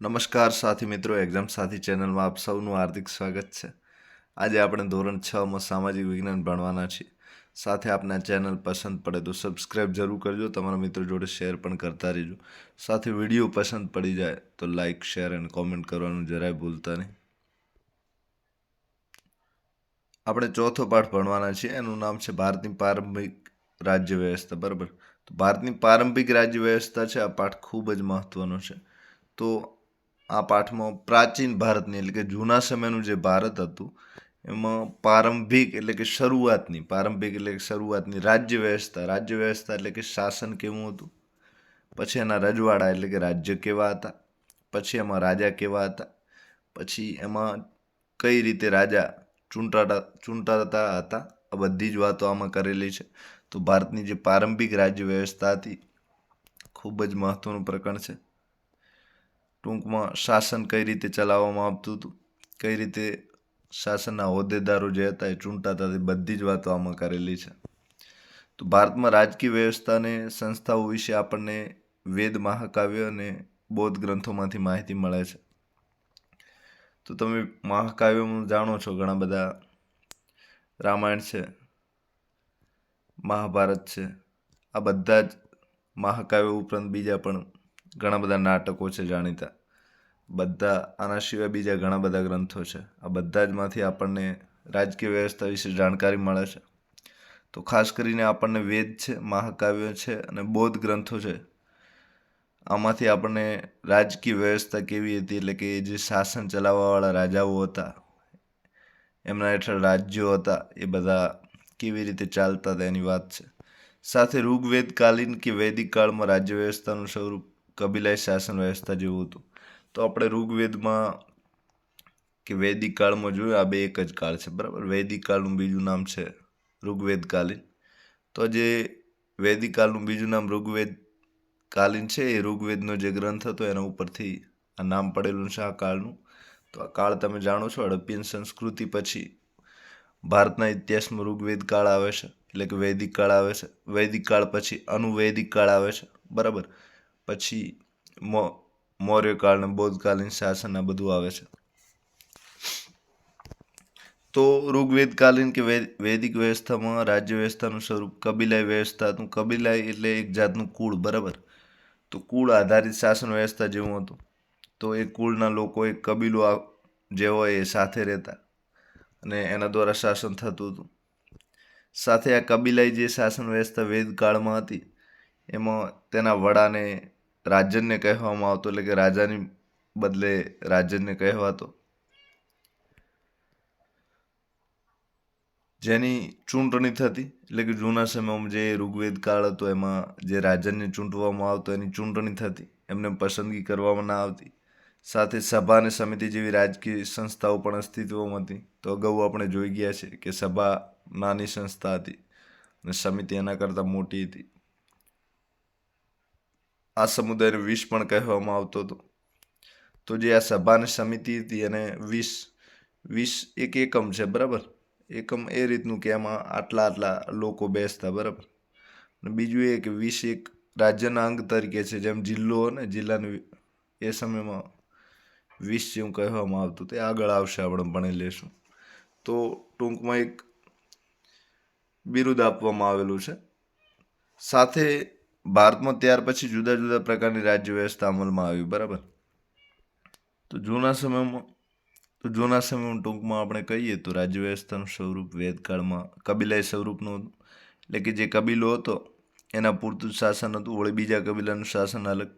નમસ્કાર સાથી મિત્રો, એક્ઝામ સાથી ચેનલમાં આપ સૌનું હાર્દિક સ્વાગત છે. આજે આપણે ધોરણ 6માં સામાજિક વિજ્ઞાન ભણવાના છીએ. સાથે આપને આ ચેનલ પસંદ પડે તો સબસ્ક્રાઈબ જરૂર કરજો, તમારા મિત્રો જોડે શેર પણ કરતા રહેજો. સાથે વિડીયો પસંદ પડી જાય તો લાઇક, શેર અને કોમેન્ટ કરવાનું જરાય ભૂલતા નહીં. આપણે ચોથો પાઠ ભણવાના છીએ, એનું નામ છે ભારતની પ્રારંભિક રાજ્ય વ્યવસ્થા. બરાબર, તો ભારતની પ્રારંભિક રાજ્ય વ્યવસ્થા છે, આ પાઠ ખૂબ જ મહત્વનો છે. તો આ પાઠમાં પ્રાચીન ભારતની એટલે કે જૂના સમયનું જે ભારત હતું એમાં પ્રારંભિક એટલે કે શરૂઆતની રાજ્ય વ્યવસ્થા એટલે કે શાસન કેવું હતું, પછી એના રજવાડા એટલે કે રાજ્ય કેવા હતા, પછી એમાં રાજા કેવા હતા, પછી એમાં કઈ રીતે રાજા ચૂંટાતા હતા, આ બધી જ વાતો આમાં કરેલી છે. તો ભારતની જે પ્રારંભિક રાજ્ય વ્યવસ્થા હતી ખૂબ જ મહત્વનું પ્રકરણ છે. ટૂંકમાં શાસન કઈ રીતે ચલાવવામાં આવતું હતું, કઈ રીતે શાસનના હોદ્દેદારો જે હતા એ ચૂંટાતા હતી, બધી જ વાતો આમાં કરેલી છે. તો ભારતમાં રાજકીય વ્યવસ્થાને સંસ્થાઓ વિશે આપણને વેદ, મહાકાવ્ય અને બૌદ્ધ ગ્રંથોમાંથી માહિતી મળે છે. તો તમે મહાકાવ્યોમાં જાણો છો ઘણા બધા, રામાયણ છે, મહાભારત છે, આ બધા જ મહાકાવ્યો ઉપરાંત બીજા પણ ઘણા બધા નાટકો છે જાણીતા, બધા આના સિવાય બીજા ઘણા બધા ગ્રંથો છે. આ બધા જ માંથી આપણને રાજકીય વ્યવસ્થા વિશે જાણકારી મળે છે. તો ખાસ કરીને આપણને વેદ છે, મહાકાવ્ય છે અને બૌદ્ધ ગ્રંથો છે, આમાંથી આપણને રાજકીય વ્યવસ્થા કેવી હતી એટલે કે જે શાસન ચલાવવાવાળા રાજાઓ હતા, એમના હેઠળ રાજ્યો હતા, એ બધા કેવી રીતે ચાલતા હતા એની વાત છે. સાથે ઋગ્વેદકાલીન કે વૈદિક કાળમાં રાજ્ય વ્યવસ્થાનું સ્વરૂપ કબીલાઈ શાસન વ્યવસ્થા જેવું હતું. તો આપણે ઋગ્વેદમાં કે વૈદિક કાળમાં જોયું, આ બે એક જ કાળ છે. બરાબર, વૈદિક કાળનું બીજું નામ છે ઋગ્વેદકાલીન. તો જે વૈદિક કાળનું બીજું નામ ઋગ્વેદકાલીન છે, એ ઋગ્વેદનો જે ગ્રંથ હતો એના ઉપરથી આ નામ પડેલું છે આ કાળનું. તો આ કાળ તમે જાણો છો, હડપ્પીય સંસ્કૃતિ પછી ભારતના ઇતિહાસમાં ઋગ્વેદ કાળ આવે છે એટલે કે વૈદિક કાળ આવે છે. વૈદિક કાળ પછી અનુવૈદિક કાળ આવે છે. બરાબર, પછી મૌર્ય કાળ ને બૌદ્ધકાલીન શાસન આ બધું આવે છે. તો ઋગ્વેદકાલીન કે વૈદિક વ્યવસ્થામાં રાજ્ય વ્યવસ્થાનું સ્વરૂપ કબીલાઈ વ્યવસ્થા હતું. કબીલાઈ એટલે એક જાતનું કુળ. બરાબર, તો કુળ આધારિત શાસન વ્યવસ્થા જેવું હતું. તો એ કુળના લોકો, એક કબીલો જે હોય એ સાથે રહેતા અને એના દ્વારા શાસન થતું હતું. સાથે આ કબીલાઈ જે શાસન વ્યવસ્થા વેદકાળમાં હતી એમાં તેના વડાને રાજન્ય કહેવામાં આવતો, એટલે કે રાજાની બદલે રાજન્ય કહેવાતો, જેની ચૂંટણી થતી. એટલે કે જૂના સમયમાં જે ઋગ્વેદ કાળ હતો એમાં જે રાજન્ય ચૂંટવામાં આવતો એની ચૂંટણી થતી, એમને પસંદગી કરવામાં ના આવતી. સાથે સભા અને સમિતિ જેવી રાજકીય સંસ્થાઓ પણ અસ્તિત્વમાં હતી. તો અગાઉ આપણે જોઈ ગયા છે કે સભા નાની સંસ્થા હતી અને સમિતિ એના કરતાં મોટી હતી. આ સમુદાયને વીસ પણ કહેવામાં આવતો હતો. તો જે આ સભા અને સમિતિ હતી એને વીસ એક એકમ છે. બરાબર, એકમ એ રીતનું કે એમાં આટલા લોકો બેસતા. બરાબર, અને બીજું એ કે 20 એક રાજ્યના અંગ તરીકે છે, જેમ જિલ્લો ને જિલ્લાને એ સમયમાં 20 જેવું કહેવામાં આવતું. તે આગળ આવશે, આપણે ભણી લેશું. તો ટૂંકમાં એક બિરુદ આપવામાં આવેલું છે. સાથે ભારતમાં ત્યાર પછી જુદા જુદા પ્રકારની રાજ્ય વ્યવસ્થા અમલમાં આવી. બરાબર, તો જૂના સમયમાં ટૂંકમાં આપણે કહીએ તો રાજ્ય વ્યવસ્થાનું સ્વરૂપ વેદકાળમાં કબીલાઈ સ્વરૂપનું હતું. એટલે કે જે કબીલો હતો એના પૂરતું શાસન હતું, વળી બીજા કબીલાનું શાસન અલગ.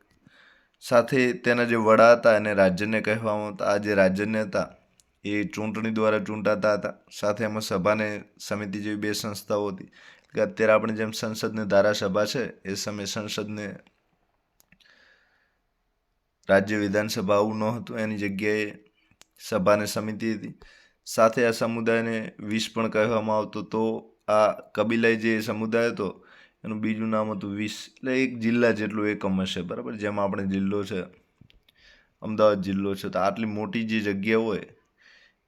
સાથે તેના જે વડા હતા એને રાજ્યને કહેવામાં આવતા. આ જે રાજ્યને હતા એ ચૂંટણી દ્વારા ચૂંટાતા હતા. સાથે એમાં સભાને સમિતિ જેવી બે સંસ્થાઓ હતી. કે અત્યારે આપણે જેમ સંસદને ધારાસભા છે, એ સમયે સંસદને રાજ્ય વિધાનસભા આવું ન હતું, એની જગ્યાએ સભાને સમિતિ હતી. સાથે આ સમુદાયને 20 પણ કહેવામાં આવતો. તો આ કબીલાઈ જે સમુદાય હતો એનું બીજું નામ હતું 20, એટલે એક જિલ્લા જેટલું એકમ હશે. બરાબર, જેમાં આપણે જિલ્લો છે, અમદાવાદ જિલ્લો છે, તો આટલી મોટી જે જગ્યા હોય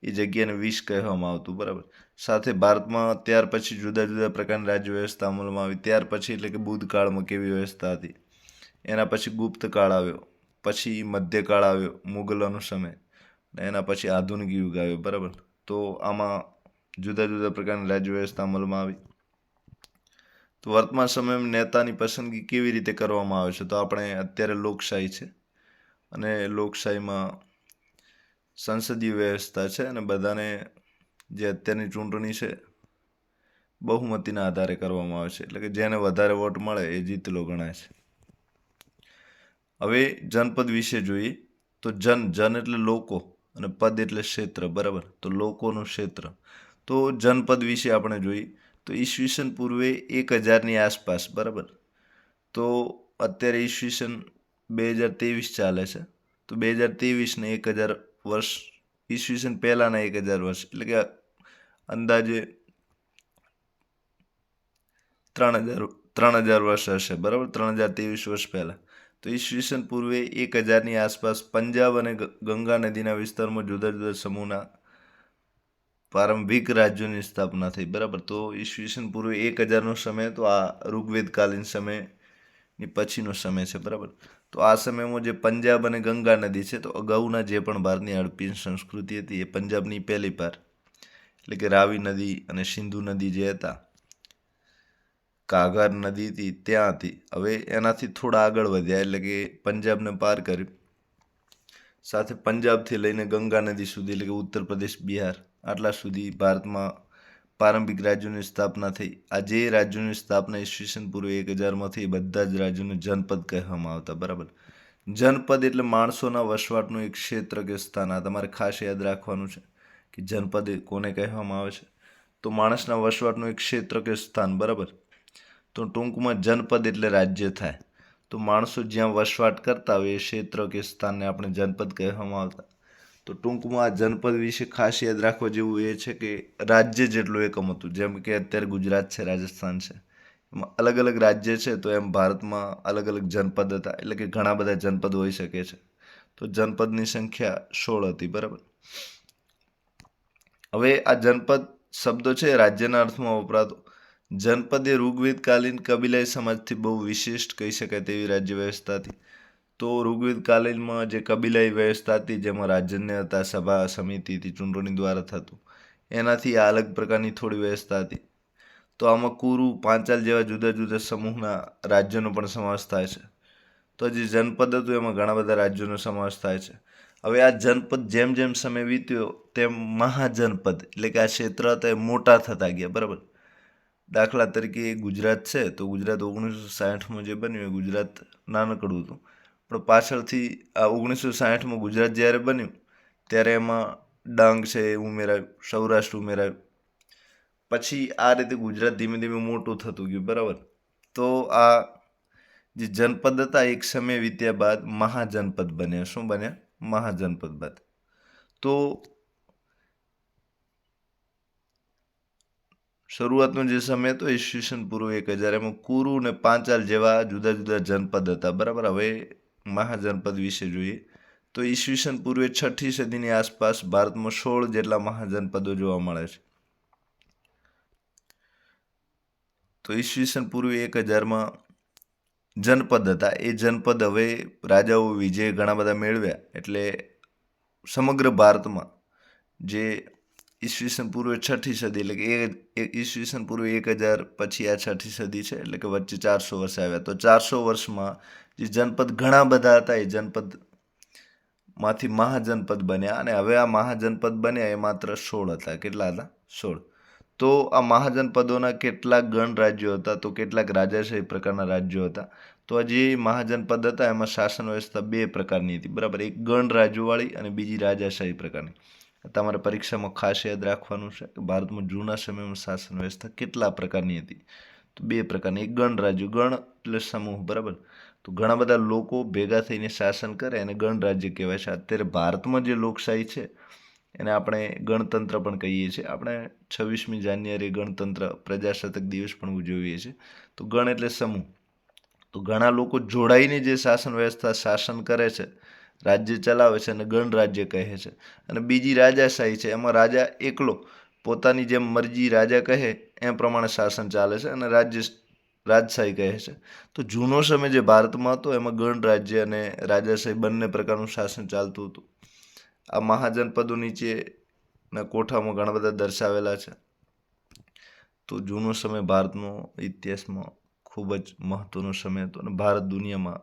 એ જગ્યાને 20 કહેવામાં આવતું. બરાબર, સાથે ભારતમાં ત્યાર પછી જુદા જુદા પ્રકારની રાજ્ય વ્યવસ્થા અમલમાં આવી. ત્યાર પછી એટલે કે બુદ્ધ કાળમાં કેવી વ્યવસ્થા હતી, એના પછી ગુપ્ત કાળ આવ્યો. પછી મધ્યકાળ આવ્યો, મુગલોનો સમય, અને એના પછી આધુનિક યુગ આવ્યો, બરાબર. તો આમાં જુદા જુદા પ્રકારની રાજ્ય વ્યવસ્થા અમલમાં આવી. તો વર્તમાન સમયમાં નેતાની પસંદગી કેવી રીતે કરવામાં આવે છે? તો આપણે અત્યારે લોકશાહી છે, અને લોકશાહીમાં સંસદીય વ્યવસ્થા છે, અને બધાને જે અત્યારની ચૂંટણી છે બહુમતીના આધારે કરવામાં આવે છે, એટલે કે જેને વધારે વોટ મળે એ જીતેલો ગણાય છે. હવે જનપદ વિશે જોઈએ તો જન એટલે લોકો અને પદ એટલે ક્ષેત્ર, બરાબર. તો લોકોનું ક્ષેત્ર. તો જનપદ વિશે આપણે જોઈએ તો ઈસવીસન પૂર્વે 1000ની આસપાસ, બરાબર. તો અત્યારે ઈસવીસન 2023 ચાલે છે. તો 2023 ને 1000 વર્ષ, ઈસવીસન પહેલાના 1000 વર્ષ, એટલે કે અંદાજે 3000 વર્ષ હશે, બરાબર. 3023 વર્ષ પહેલા. તો ઈસવીસન પૂર્વે 1000ની આસપાસ પંજાબ અને ગંગા નદીના વિસ્તારમાં જુદા જુદા સમૂહના પ્રારંભિક રાજ્યોની સ્થાપના થઈ, બરાબર. તો ઈસવીસન પૂર્વે 1000નો સમય તો આ ઋગ્વેદકાલીન સમયની પછીનો સમય છે, બરાબર. તો આ સમયમાં જે પંજાબ અને ગંગા નદી છે, તો અગાઉના જે પણ ભારતની હડપ્પી સંસ્કૃતિ હતી એ પંજાબની પહેલી પાર, એટલે કે રાવી નદી અને સિંધુ નદી જે હતા, કાઘર નદી હતી ત્યાં હતી. હવે એનાથી થોડા આગળ વધ્યા, એટલે કે પંજાબને પાર કર્યું, સાથે પંજાબથી લઈને ગંગા નદી સુધી, એટલે કે ઉત્તર પ્રદેશ, બિહાર, આટલા સુધી ભારતમાં પ્રારંભિક રાજ્યોની સ્થાપના થઈ. આ જે રાજ્યોની સ્થાપના ઈસવીસન પૂર્વે 1000માં થઈ, બધા જ રાજ્યોને જનપદ કહેવામાં આવતા, બરાબર. જનપદ એટલે માણસોના વસવાટનું એક ક્ષેત્ર કે સ્થાન. આ તમારે ખાસ યાદ રાખવાનું છે કે જનપદ કોને કહેવામાં આવે છે? તો માણસના વસવાટનું એક ક્ષેત્ર કે સ્થાન, બરાબર. તો ટૂંકમાં જનપદ એટલે રાજ્ય થાય. તો માણસો જ્યાં વસવાટ કરતા હોય એ ક્ષેત્ર કે સ્થાનને આપણે જનપદ કહેવામાં આવતા. તો ટૂંકમાં આ જનપદ વિશે ખાસ યાદ રાખવા જેવું એ છે કે રાજ્ય જેટલું એકમ હતું, જેમ કે અત્યારે ગુજરાત છે, રાજસ્થાન છે, એમાં અલગ અલગ રાજ્ય છે, તો એમ ભારતમાં અલગ અલગ જનપદ હતા, એટલે કે ઘણા બધા જનપદ હોઈ શકે છે. તો જનપદની સંખ્યા 16 હતી, બરાબર. હવે આ જનપદ શબ્દો છે રાજ્યના અર્થમાં વપરાતો. જનપદ એ ઋગ્વેદકાલીન કબીલાઈ સમાજથી બહુ વિશિષ્ટ કહી શકાય તેવી રાજ્ય વ્યવસ્થા હતી. તો ઋગ્વેદકાલીનમાં જે કબીલાઈ વ્યવસ્થા હતી, જેમાં રાજ્યને હતા, સભા સમિતિથી ચૂંટણી દ્વારા થતું, એનાથી આ અલગ પ્રકારની થોડી વ્યવસ્થા હતી. તો આમાં કુરુ, પાંચાલ જેવા જુદા જુદા સમૂહના રાજ્યોનો પણ સમાવેશ થાય છે. તો જે જનપદ હતું એમાં ઘણા બધા રાજ્યોનો સમાવેશ થાય છે. હવે આ જનપદ જેમ જેમ સમય વીત્યો તેમ મહાજનપદ, એટલે કે આ ક્ષેત્ર હતા એ મોટા થતા ગયા, બરાબર. દાખલા તરીકે ગુજરાત છે, તો ગુજરાત 1960માં જે બન્યું એ ગુજરાત નાનકડું હતું, પણ પાછળથી આ 1960માં ગુજરાત જ્યારે બન્યું ત્યારે એમાં ડાંગ છે એ ઉમેરાયું, સૌરાષ્ટ્ર ઉમેરાયું. પછી આ રીતે ગુજરાત ધીમે ધીમે મોટું થતું ગયું, બરાબર. તો આ જે જનપદ હતા એક સમય વીત્યા બાદ મહાજનપદ બન્યા. શું બન્યા? મહાજનપદ બાદ. તો શરૂઆતનો જે સમય હતો ઈસવીસન પૂર્વ 1000, એમાં કુરુ અને પાંચાલ જેવા જુદા જુદા જનપદ હતા, બરાબર. હવે મહાજનપદ વિશે જોઈએ તો ઈસવીસન પૂર્વે 6ઠી સદીની આસપાસ ભારતમાં 16 જેટલા મહાજનપદો જોવા મળે છે. તો ઈસવીસન પૂર્વે 1000માં જનપદ હતા. એ જનપદ હવે રાજાઓ વિજય ઘણા બધા મેળવ્યા, એટલે સમગ્ર ભારતમાં જે ઈસવીસન પૂર્વે 6ઠી સદી, એટલે કે ઈસવીસન પૂર્વે 1000 પછી આ 6ઠી સદી છે, એટલે કે વચ્ચે 400 વર્ષ આવ્યા. તો 400 વર્ષમાં જે જનપદ ઘણા બધા હતા એ જનપદમાંથી મહાજનપદ બન્યા, અને હવે આ મહાજનપદ બન્યા એ માત્ર 16 હતા. કેટલા હતા? 16. તો આ મહાજનપદોના કેટલાક ગણ રાજ્યો હતા, તો કેટલાક રાજાશાહી પ્રકારના રાજ્યો હતા. તો આ જે મહાજનપદ હતા એમાં શાસન વ્યવસ્થા બે પ્રકારની હતી, બરાબર. એક ગણ રાજ્યોવાળી અને બીજી રાજાશાહી પ્રકારની. તમારે પરીક્ષામાં ખાસ યાદ રાખવાનું છે કે ભારતમાં જૂના સમયમાં શાસન વ્યવસ્થા કેટલા પ્રકારની હતી? તો બે પ્રકારની. એક ગણ રાજ્ય, ગણ એટલે સમૂહ, બરાબર. તો ઘણા બધા લોકો ભેગા થઈને શાસન કરે અને ગણ રાજ્ય કહેવાય છે. અત્યારે ભારતમાં જે લોકશાહી છે એને આપણે ગણતંત્ર પણ કહીએ છીએ. આપણે 26મી જાન્યુઆરી ગણતંત્ર પ્રજાસત્તાક દિવસ પણ ઉજવીએ છીએ. તો ગણ એટલે સમૂહ. તો ઘણા લોકો જોડાઈને જે શાસન વ્યવસ્થા શાસન કરે છે, રાજ્ય ચલાવે છે, અને ગણ રાજ્ય કહે છે. અને બીજી રાજાશાહી છે, એમાં રાજા એકલો પોતાની જેમ મરજી રાજા કહે એમ પ્રમાણે શાસન ચાલે છે અને રાજ્ય રાજશાહી કહે છે. તો જૂનો સમય જે ભારતમાં હતો એમાં ગણરાજ્ય અને રાજાશાહી બંને પ્રકારનું શાસન ચાલતું હતું. આ મહાજનપદો નીચેના કોઠામાં ઘણા બધા દર્શાવેલા છે. તો જૂનો સમય ભારતનો ઇતિહાસમાં ખૂબ જ મહત્વનો સમય હતો અને ભારત દુનિયામાં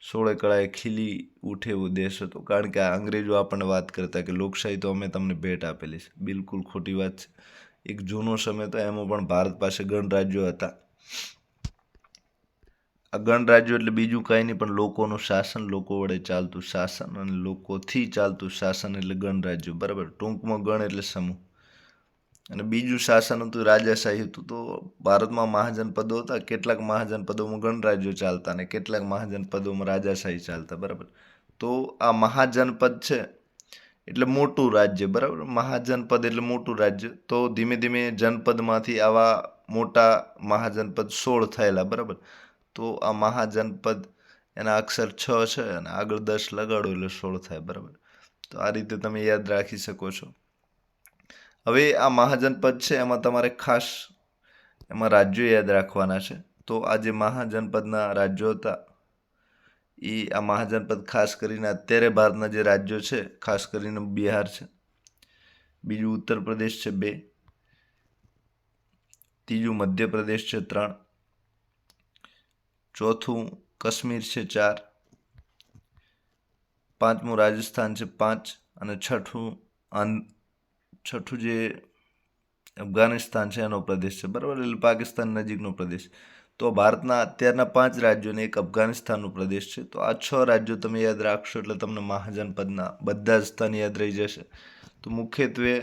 સોળે કળાએ ખીલી ઉઠે એવો દેશ હતો. કારણ કે આ અંગ્રેજો આપણને વાત કરતા કે લોકશાહી તો અમે તમને ભેટ આપેલી છે. બિલકુલ ખોટી વાત છે. એક જૂનો સમય હતો, એમાં પણ ભારત પાસે ગણરાજ્યો હતા. આ ગણરાજ્યો એટલે બીજું કાંઈ નહીં પણ લોકોનું શાસન, લોકો વડે ચાલતું શાસન અને લોકોથી ચાલતું શાસન એટલે ગણરાજ્યો. બરાબર. ટૂંકમાં ગણ એટલે સમૂહ. અને બીજું શાસન હતું રાજાશાહી હતું. તો ભારતમાં મહાજનપદો હતા. કેટલાક મહાજનપદોમાં ગણરાજ્યો ચાલતા અને કેટલાક મહાજનપદોમાં રાજાશાહી ચાલતા. બરાબર. તો આ મહાજનપદ છે એટલે મોટું રાજ્ય. બરાબર. મહાજનપદ એટલે મોટું રાજ્ય. તો ધીમે ધીમે જનપદમાંથી આવા મોટા મહાજનપદ 16 થયેલા. બરાબર. તો આ મહાજનપદ એના અક્ષર 6 છે અને આગળ 10 લગાડો એટલે 16 થાય. બરાબર. તો આ રીતે તમે યાદ રાખી શકો છો. હવે આ મહાજનપદ છે એમાં તમારે ખાસ એમાં રાજ્યો યાદ રાખવાના છે. તો આ જે મહાજનપદના રાજ્યો હતા એ આ મહાજનપદ ખાસ કરીને અત્યારે ભારતના જે રાજ્યો છે ખાસ કરીને બિહાર છે, બીજું ઉત્તર પ્રદેશ છે 2, ત્રીજું મધ્યપ્રદેશ છે 3, ચોથું કાશ્મીર છે 4, પાંચમું રાજસ્થાન છે 5 અને છઠ્ઠું જે અફઘાનિસ્તાન છે એનો પ્રદેશ છે. બરાબર. એટલે પાકિસ્તાન નજીકનો પ્રદેશ. તો ભારતના અત્યારના 5 રાજ્યોને એક અફઘાનિસ્તાનનો પ્રદેશ છે. તો આ 6 રાજ્યો તમે યાદ રાખશો એટલે તમને મહાજનપદના બધા જ સ્થાન યાદ રહી જશે. તો મુખ્યત્વે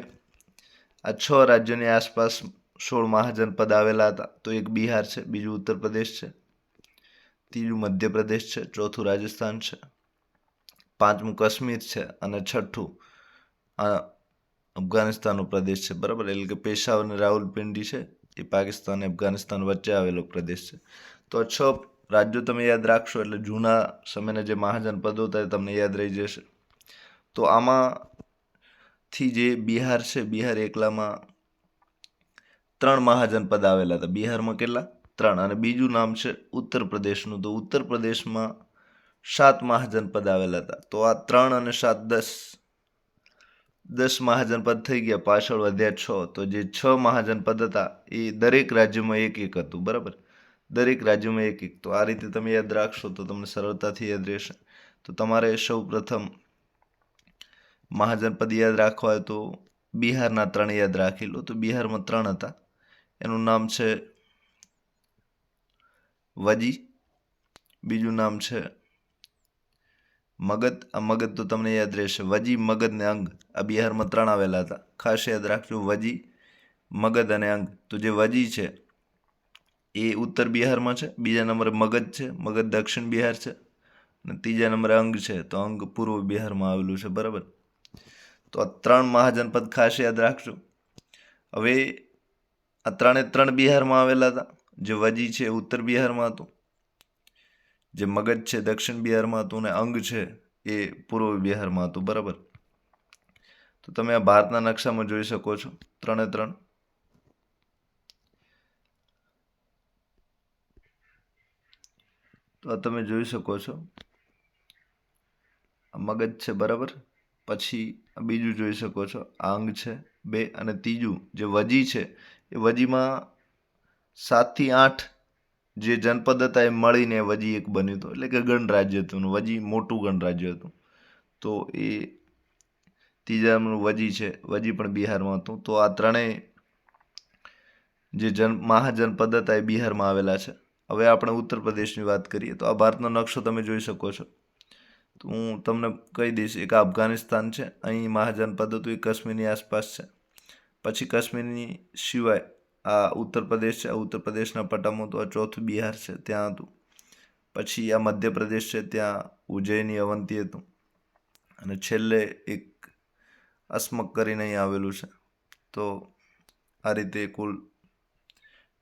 આ 6 રાજ્યોની આસપાસ 16 મહાજનપદ આવેલા હતા. તો એક બિહાર છે, બીજું ઉત્તર પ્રદેશ છે, ત્રીજું મધ્યપ્રદેશ છે, ચોથું રાજસ્થાન છે, પાંચમું કાશ્મીર છે અને છઠ્ઠું આ અફઘાનિસ્તાનનો પ્રદેશ છે. બરાબર. એટલે કે પેશાવર અને રાવલપિંડી છે એ પાકિસ્તાન અને અફઘાનિસ્તાન વચ્ચે આવેલો પ્રદેશ છે. તો આ 6 રાજ્યો તમે યાદ રાખશો એટલે જૂના સમયના જે મહાજનપદો હતા એ તમને યાદ રહી જશે. તો આમાંથી જે બિહાર છે, બિહાર એકલામાં 3 મહાજનપદ આવેલા હતા. બિહારમાં કેટલા? 3. અને બીજું નામ છે ઉત્તર પ્રદેશનું. તો ઉત્તર પ્રદેશમાં 7 મહાજનપદ આવેલા હતા. તો આ 3 અને 7 10 મહાજનપદ થઈ ગયા, પાછળ વધ્યા 6. તો જે 6 મહાજનપદ હતા એ દરેક રાજ્યમાં એક એક હતું. બરાબર. દરેક રાજ્યમાં એક એક. તો આ રીતે તમે યાદ રાખશો તો તમને સરળતાથી યાદ રહેશે. તો તમારે સૌ પ્રથમ મહાજનપદ યાદ રાખવા હોય તો બિહારના 3 યાદ રાખી લો. તો બિહારમાં 3 હતા. એનું નામ છે વજી, બીજું નામ છે મગધ. આ મગધ તો તમને યાદ રહેશે. વજી, મગધ ને અંગ. આ બિહારમાં 3 આવેલા હતા. ખાસ યાદ રાખજો વજી, મગધ અને અંગ. તો જે વજી છે એ ઉત્તર બિહારમાં છે, બીજા નંબરે મગધ છે, મગધ દક્ષિણ બિહાર છે, અને ત્રીજા નંબરે અંગ છે, તો અંગ પૂર્વ બિહારમાં આવેલું છે. બરાબર. તો આ 3 મહાજનપદ ખાસ યાદ રાખજો. હવે આ 3 બિહારમાં આવેલા હતા. જે વજી છે ઉત્તર બિહારમાં હતું, જે મગધ છે દક્ષિણ બિહારમાં હતું અને અંગ છે એ પૂર્વ બિહારમાં હતું. બરાબર. તો તમે આ ભારતના નકશામાં જોઈ શકો છો 3 તો આ તમે જોઈ શકો છો આ મગધ છે. બરાબર. પછી બીજું જોઈ શકો છો આ અંગ છે 2 અને ત્રીજું જે વજી છે એ વજીમાં 7 થી 8 જે જનપદ હતા એ મળીને વજી એક બન્યું હતું. એટલે કે ગણરાજ્ય હતું. વજી મોટું ગણરાજ્ય હતું. તો એ ત્રીજાનું વજી છે. વજી પણ બિહારમાં હતું. તો આ ત્રણેય જે મહાજનપદ હતા એ બિહારમાં આવેલા છે. હવે આપણે ઉત્તર પ્રદેશની વાત કરીએ તો આ ભારતનો નકશો તમે જોઈ શકો છો. તો હું તમને કહી દઈશ. એક અફઘાનિસ્તાન છે, અહીં મહાજનપદ હતું, એ કાશ્મીરની આસપાસ છે. પછી કાશ્મીરની સિવાય આ ઉત્તર પ્રદેશ છે. આ ઉત્તર પ્રદેશના પટ્ટામાં તો આ ચોથું બિહાર છે, ત્યાં હતું. પછી આ મધ્યપ્રદેશ છે, ત્યાં ઉજ્જૈની અવંતી હતું. અને છેલ્લે એક અસ્મક કરીને અહીં આવેલું છે. તો આ રીતે કુલ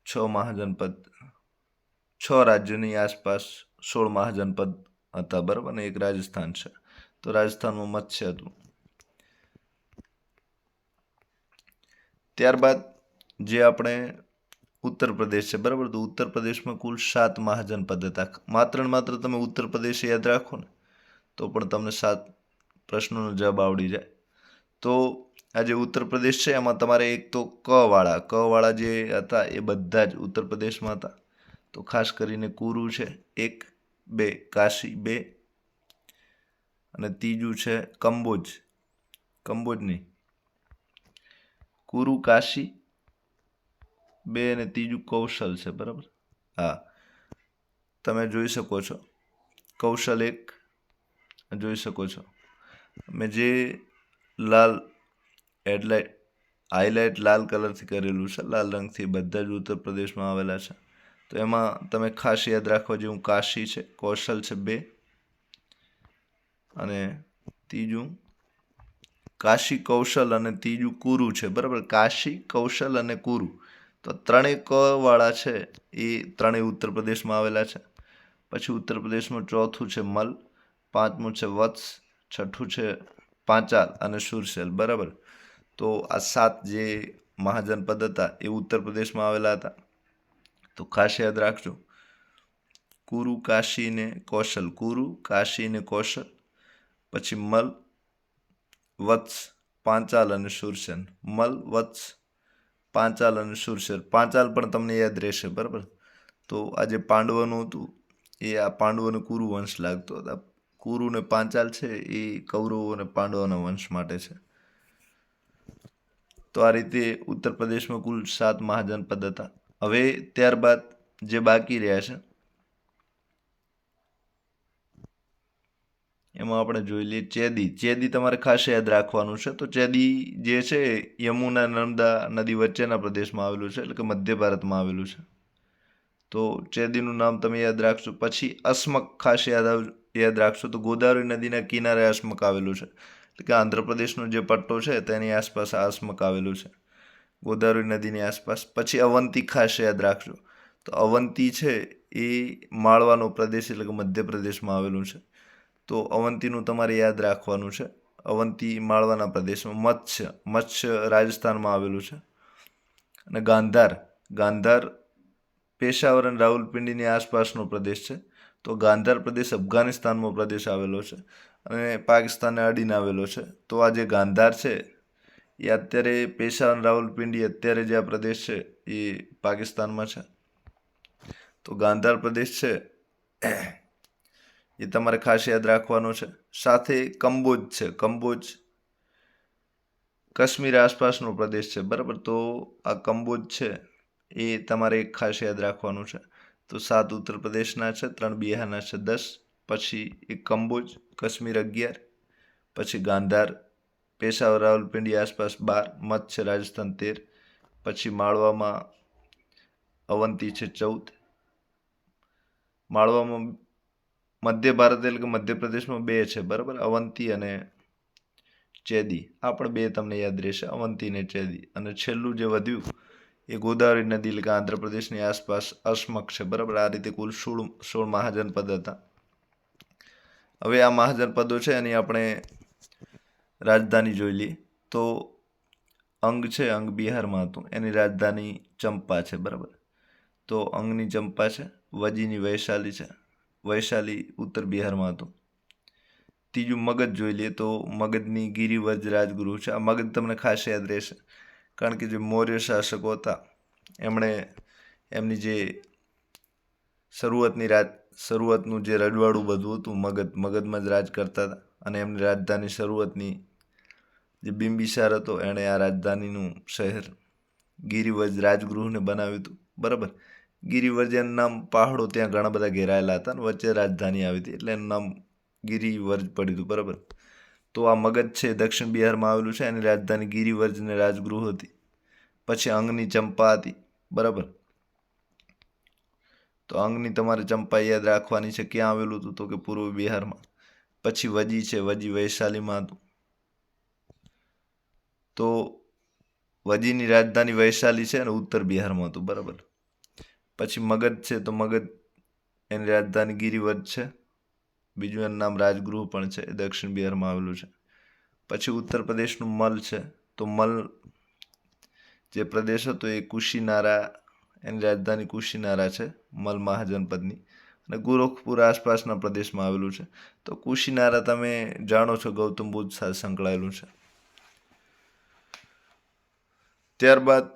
6 મહાજનપદ, 6 રાજ્યોની આસપાસ 16 મહાજનપદ હતા. બરાબર. ને એક રાજસ્થાન છે. તો રાજસ્થાનમાં મત્સ્ય હતું. ત્યારબાદ જે આપણે ઉત્તર પ્રદેશ છે, બરાબર. તો ઉત્તર પ્રદેશમાં કુલ 7 મહાજનપદ હતા. માત્ર ને માત્ર તમે ઉત્તર પ્રદેશ યાદ રાખો ને તો પણ તમને 7 પ્રશ્નોનો જવાબ આવડી જાય. તો આ જે ઉત્તર પ્રદેશ છે એમાં તમારે એક તો ક વાળા જે હતા એ બધા જ ઉત્તર પ્રદેશમાં હતા. તો ખાસ કરીને કુરુ છે 1, 2 કાશી 2 અને ત્રીજું છે કંબોજ નહીં, કુરુ કાશી 2 અને ત્રીજું કૌશલ છે, બરાબર. હા, તમે જોઈ શકો છો કૌશલ 1 જોઈ શકો છો. મેં જે લાલ હાઇલાઇટ લાલ કલરથી કરેલું છે, લાલ રંગથી, બધા જ ઉત્તર પ્રદેશમાં આવેલા છે. તો એમાં તમે ખાસ યાદ રાખવા જેવું કાશી છે, કૌશલ છે 2 અને ત્રીજું કાશી કૌશલ અને ત્રીજું કુરુ છે, બરાબર. કાશી કૌશલ અને કુરુ, તો ત્રણેય ક વાળા છે એ ત્રણેય ઉત્તર પ્રદેશમાં આવેલા છે. પછી ઉત્તર પ્રદેશમાં ચોથું છે મલ, પાંચમું છે વત્સ, છઠ્ઠું છે પાંચાલ અને સુરસેલ, બરાબર. તો આ 7 જે મહાજનપદ હતા એ ઉત્તર પ્રદેશમાં આવેલા હતા. તો ખાસ યાદ રાખજો કુરુ કાશી ને કૌશલ, કુરુ કાશી ને કૌશલ, પછી મલ, વત્સ, પાંચાલ અને સુરસેન, મલ, વત્સ, પાંચાલ અને સુરસેન. પાંચાલ પણ તમને યાદ રહેશે, બરાબર. તો આ જે પાંડવોનું હતું એ આ પાંડવોને કુરુ વંશ લાગતો હતો. કુરુ ને પાંચાલ છે એ કૌરવો અને પાંડવોના વંશ માટે છે. તો આ રીતે ઉત્તર પ્રદેશમાં કુલ 7 મહાજનપદ હતા. હવે ત્યારબાદ જે બાકી રહ્યા છે એમાં આપણે જોઈ લઈએ ચેદી તમારે ખાસ યાદ રાખવાનું છે. તો ચેદી જે છે યમુના નર્મદા નદી વચ્ચેના પ્રદેશમાં આવેલું છે, એટલે કે મધ્ય ભારતમાં આવેલું છે. તો ચેદીનું નામ તમે યાદ રાખશો. પછી અસ્મક ખાસ યાદ રાખશો. તો ગોદાવરી નદીના કિનારે અસ્મક આવેલું છે, એટલે કે આંધ્રપ્રદેશનો જે પટ્ટો છે તેની આસપાસ આ અસ્મક આવેલું છે, ગોદાવરી નદીની આસપાસ. પછી અવંતી ખાસ યાદ રાખજો. તો અવંતી છે એ માળવાનો પ્રદેશ એટલે કે મધ્યપ્રદેશમાં આવેલું છે. તો અવંતીનું તમારે યાદ રાખવાનું છે. અવંતી માળવાના પ્રદેશમાં. મત્સ્ય રાજસ્થાનમાં આવેલું છે. અને ગાંધાર પેશાવર અને રાવલપિંડીની આસપાસનો પ્રદેશ છે. તો ગાંધાર પ્રદેશ અફઘાનિસ્તાનમાં પ્રદેશ આવેલો છે અને પાકિસ્તાનને અડીને આવેલો છે. તો આ જે ગાંધાર છે એ અત્યારે પેશાવર રાવલપિંડી અત્યારે જે આ પ્રદેશ છે એ પાકિસ્તાનમાં છે. તો ગાંધાર પ્રદેશ છે એ તમારે ખાસ યાદ રાખવાનો છે. સાથે કંબોજ છે, કંબોજ કાશ્મીર આસપાસનો પ્રદેશ છે, બરાબર. તો આ કંબોજ છે એ તમારે એક ખાસ યાદ રાખવાનું છે. તો 7 ઉત્તર પ્રદેશના છે, 3 બિહારના છે, 10. પછી એક કંબોજ, કાશ્મીર 11, પછી ગાંધાર પેશાવર રાવલપિંડી આસપાસ 12, મત્સ્ય રાજસ્થાન 13, પછી માળવામાં અવંતી છે 14, માળવામાં મધ્ય ભારત એટલે કે મધ્યપ્રદેશમાં 2 છે, બરાબર, અવંતી અને ચેદી. આ પણ 2 તમને યાદ રહેશે, અવંતી અને ચેદી. અને છેલ્લું જે વધ્યું એ ગોદાવરી નદી એટલે કે આંધ્રપ્રદેશની આસપાસ અસ્મક છે, બરાબર. આ રીતે કુલ 16 મહાજનપદ હતા. હવે આ મહાજનપદો છે એની આપણે રાજધાની જોઈ લઈએ. તો અંગ છે, અંગ બિહારમાં હતું, એની રાજધાની ચંપા છે, બરાબર. તો અંગની ચંપા છે. વજીની વૈશાલી છે, વૈશાલી ઉત્તર બિહારમાં હતું. ત્રીજું મગધ જોઈ લઈએ. તો મગધની ગિરિવર્જ રાજગૃહ છે. આ મગધ તમને ખાસ યાદ રહેશે કારણ કે જે મૌર્ય શાસકો હતા એમણે એમની જે શરૂઆતનું જે રજવાડું બધું હતું મગધમાં જ રાજ કરતા હતા. અને એમની રાજધાની શરૂઆતની જે બિંબિસાર હતો એણે આ રાજધાનીનું શહેર ગિરિવર્જ રાજગૃહને બનાવ્યું હતું, બરાબર. ગિરિવર્જ એનું નામ પહાડો ત્યાં ઘણા બધા ઘેરાયેલા હતા અને વચ્ચે રાજધાની આવી હતી એટલે એનું નામ ગિરિવર્જ પડ્યું હતું, બરાબર. તો આ મગધ છે દક્ષિણ બિહારમાં આવેલું છે, એની રાજધાની ગિરિવર્જ ને રાજગૃહ હતી. પછી અંગની ચંપા હતી, બરાબર. તો અંગની તમારે ચંપા યાદ રાખવાની છે. ક્યાં આવેલું હતું? તો કે પૂર્વ બિહારમાં. પછી વજી છે, વજી વૈશાલીમાં હતું. તો વજીની રાજધાની વૈશાલી છે અને ઉત્તર બિહારમાં હતું, બરાબર. પછી મગધ છે, તો મગધ એની રાજધાની ગિરિવર્જ છે. બીજું એનું નામ રાજગૃહ પણ છે, એ દક્ષિણ બિહારમાં આવેલું છે. પછી ઉત્તર પ્રદેશનું મલ છે. તો મલ જે પ્રદેશ હતો એ કુશીનારા એની રાજધાની કુશીનારા છે મલ મહાજનપદની, અને ગોરખપુર આસપાસના પ્રદેશમાં આવેલું છે. તો કુશીનારા તમે જાણો છો ગૌતમ બુદ્ધ સાથે સંકળાયેલું છે. ત્યારબાદ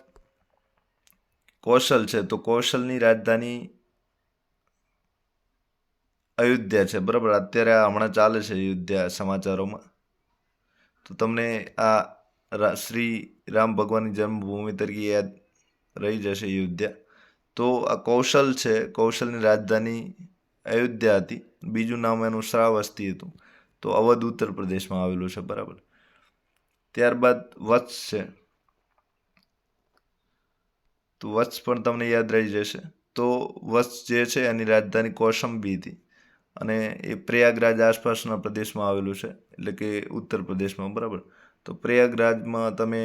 કૌશલ છે. તો કૌશલની રાજધાની અયોધ્યા છે, બરાબર. અત્યારે હમણાં ચાલે છે અયોધ્યા સમાચારોમાં. તો તમને આ શ્રી રામ ભગવાનની જન્મભૂમિ તરીકે યાદ રહી જશે અયોધ્યા. તો આ કૌશલ છે, કૌશલની રાજધાની અયોધ્યા હતી. બીજું નામ એનું શ્રાવસ્તી હતું. તો અવધ ઉત્તર પ્રદેશમાં આવેલું છે, બરાબર. ત્યારબાદ વત્સ છે. તો વત્સ પણ તમને યાદ રહી જશે. તો વત્સ જે છે એની રાજધાની કૌશંબી હતી, અને એ પ્રયાગરાજ આસપાસના પ્રદેશમાં આવેલું છે, એટલે કે ઉત્તર પ્રદેશમાં, બરાબર. તો પ્રયાગરાજમાં તમે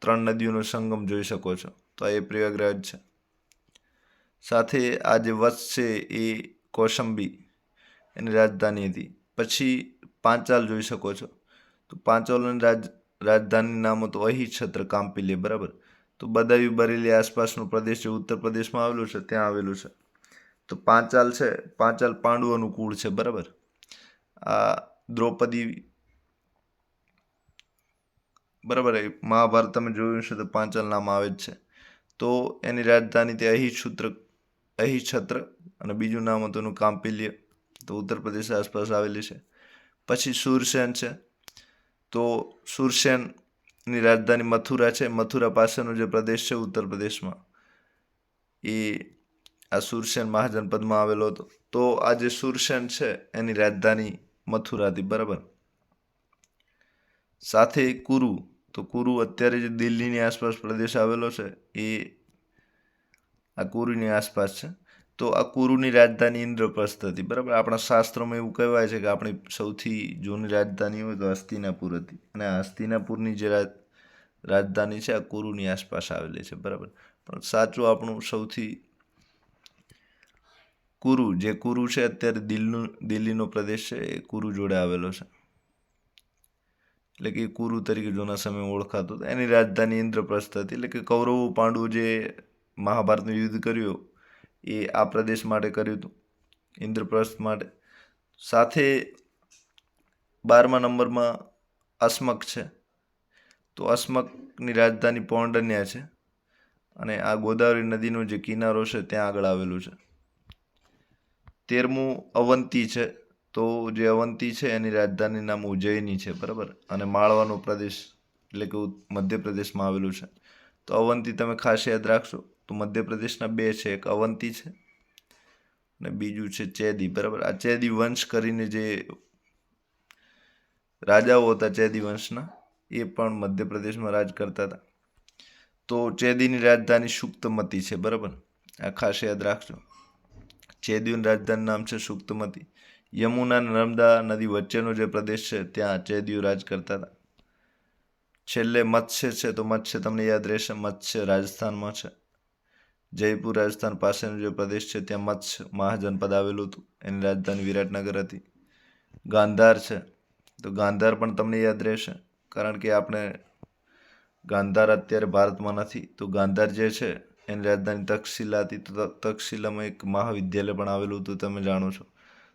3 નદીઓનો સંગમ જોઈ શકો છો. તો એ પ્રયાગરાજ છે. સાથે આ જે વત્સ છે એ કૌશંબી એની રાજધાની હતી. પછી પાંચાલ જોઈ શકો છો. તો પાંચાલની રાજધાની નામ હતું અહિછત્ર કામ્પિલ્ય, બરાબર. તો બદાયુ બરેલી આસપાસનો પ્રદેશ જે ઉત્તર પ્રદેશમાં આવેલું છે ત્યાં આવેલું છે. તો પાંચાલ છે, પાંચાલ પાંડવોનું કુળ છે, બરાબર. આ દ્રૌપદી, બરાબર, એ મહાભારત તમે જોયું છે તો પાંચાલ નામ આવે જ છે. તો એની રાજધાની તે અહિછત્ર, અને બીજું નામ હતું એનું કામ્પિલ્ય. તો ઉત્તર પ્રદેશ આસપાસ આવેલી છે. પછી સુરસેન છે. તો સુરસેનની રાજધાની મથુરા છે. મથુરા પાસેનો જે પ્રદેશ છે ઉત્તર પ્રદેશમાં, એ આ સુરસેન મહાજનપદમાં આવેલો હતો. તો આ જે સુરસેન છે એની રાજધાની મથુરા હતી, બરાબર. સાથે કુરુ. તો કુરુ અત્યારે જે દિલ્હીની આસપાસ પ્રદેશ આવેલો છે એ આ કુરુની આસપાસ છે. તો આ કુરુની રાજધાની ઇન્દ્રપ્રસ્થ હતી, બરાબર. આપણા શાસ્ત્રોમાં એવું કહેવાય છે કે આપણી સૌથી જૂની રાજધાની હોય તો હસ્તિનાપુર હતી, અને આ હસ્તિનાપુરની જે રાજધાની છે આ કુરુની આસપાસ આવેલી છે, બરાબર. પણ સાચું આપણું સૌથી કુરુ છે અત્યારે દિલ્હીનો પ્રદેશ છે એ કુરુ જોડે આવેલો છે, એટલે કે કુરુ તરીકે જૂના સમયમાં ઓળખાતો હતો. એની રાજધાની ઇન્દ્રપ્રસ્થ હતી. એટલે કે કૌરવો પાંડવો જે મહાભારતનું યુદ્ધ કર્યું એ આ પ્રદેશ માટે કર્યું હતું, ઇન્દ્રપ્રસ્થ માટે. સાથે 12મા નંબરમાં અસ્મક છે. તો અસ્મકની રાજધાની પૌંડન્યા છે, અને આ ગોદાવરી નદીનો જે કિનારો છે ત્યાં આગળ આવેલું છે. 13મું અવંતી છે. તો જે અવંતી છે એની રાજધાની નામ ઉજ્જૈની છે, બરાબર. અને માળવાનો પ્રદેશ એટલે કે મધ્યપ્રદેશમાં આવેલું છે. તો અવંતી તમે ખાસ યાદ રાખશો. તો મધ્યપ્રદેશના 2 છે, એક અવંતી છે અને બીજું છે ચેદી, બરાબર. આ ચેદી વંશ કરીને જે રાજાઓ હતા ચેદી વંશના, એ પણ મધ્યપ્રદેશમાં રાજ કરતા હતા. તો ચેદીની રાજધાની સુક્તમતી છે, બરાબર. આ ખાસ યાદ રાખજો. ચેદીની રાજધાની નામ છે સુક્તમતી. યમુના અને નર્મદા નદી વચ્ચેનો જે પ્રદેશ છે ત્યાં ચેદીઓ રાજ કરતા હતા. છેલ્લે મત્સ્ય છે. તો મત્સ્ય તમને યાદ રહેશે, મત્સ્ય રાજસ્થાનમાં છે. જયપુર રાજસ્થાન પાસેનો જે પ્રદેશ છે ત્યાં મત્સ્ય મહાજનપદ આવેલું હતું. એની રાજધાની વિરાટનગર હતી. ગાંધાર છે. તો ગાંધાર પણ તમને યાદ રહેશે, કારણ કે આપણે ગાંધાર અત્યારે ભારતમાં નથી. તો ગાંધાર જે છે એની રાજધાની તક્ષશિલા હતી. તો તક્ષશિલામાં એક મહાવિદ્યાલય પણ આવેલું હતું, તમે જાણો છો.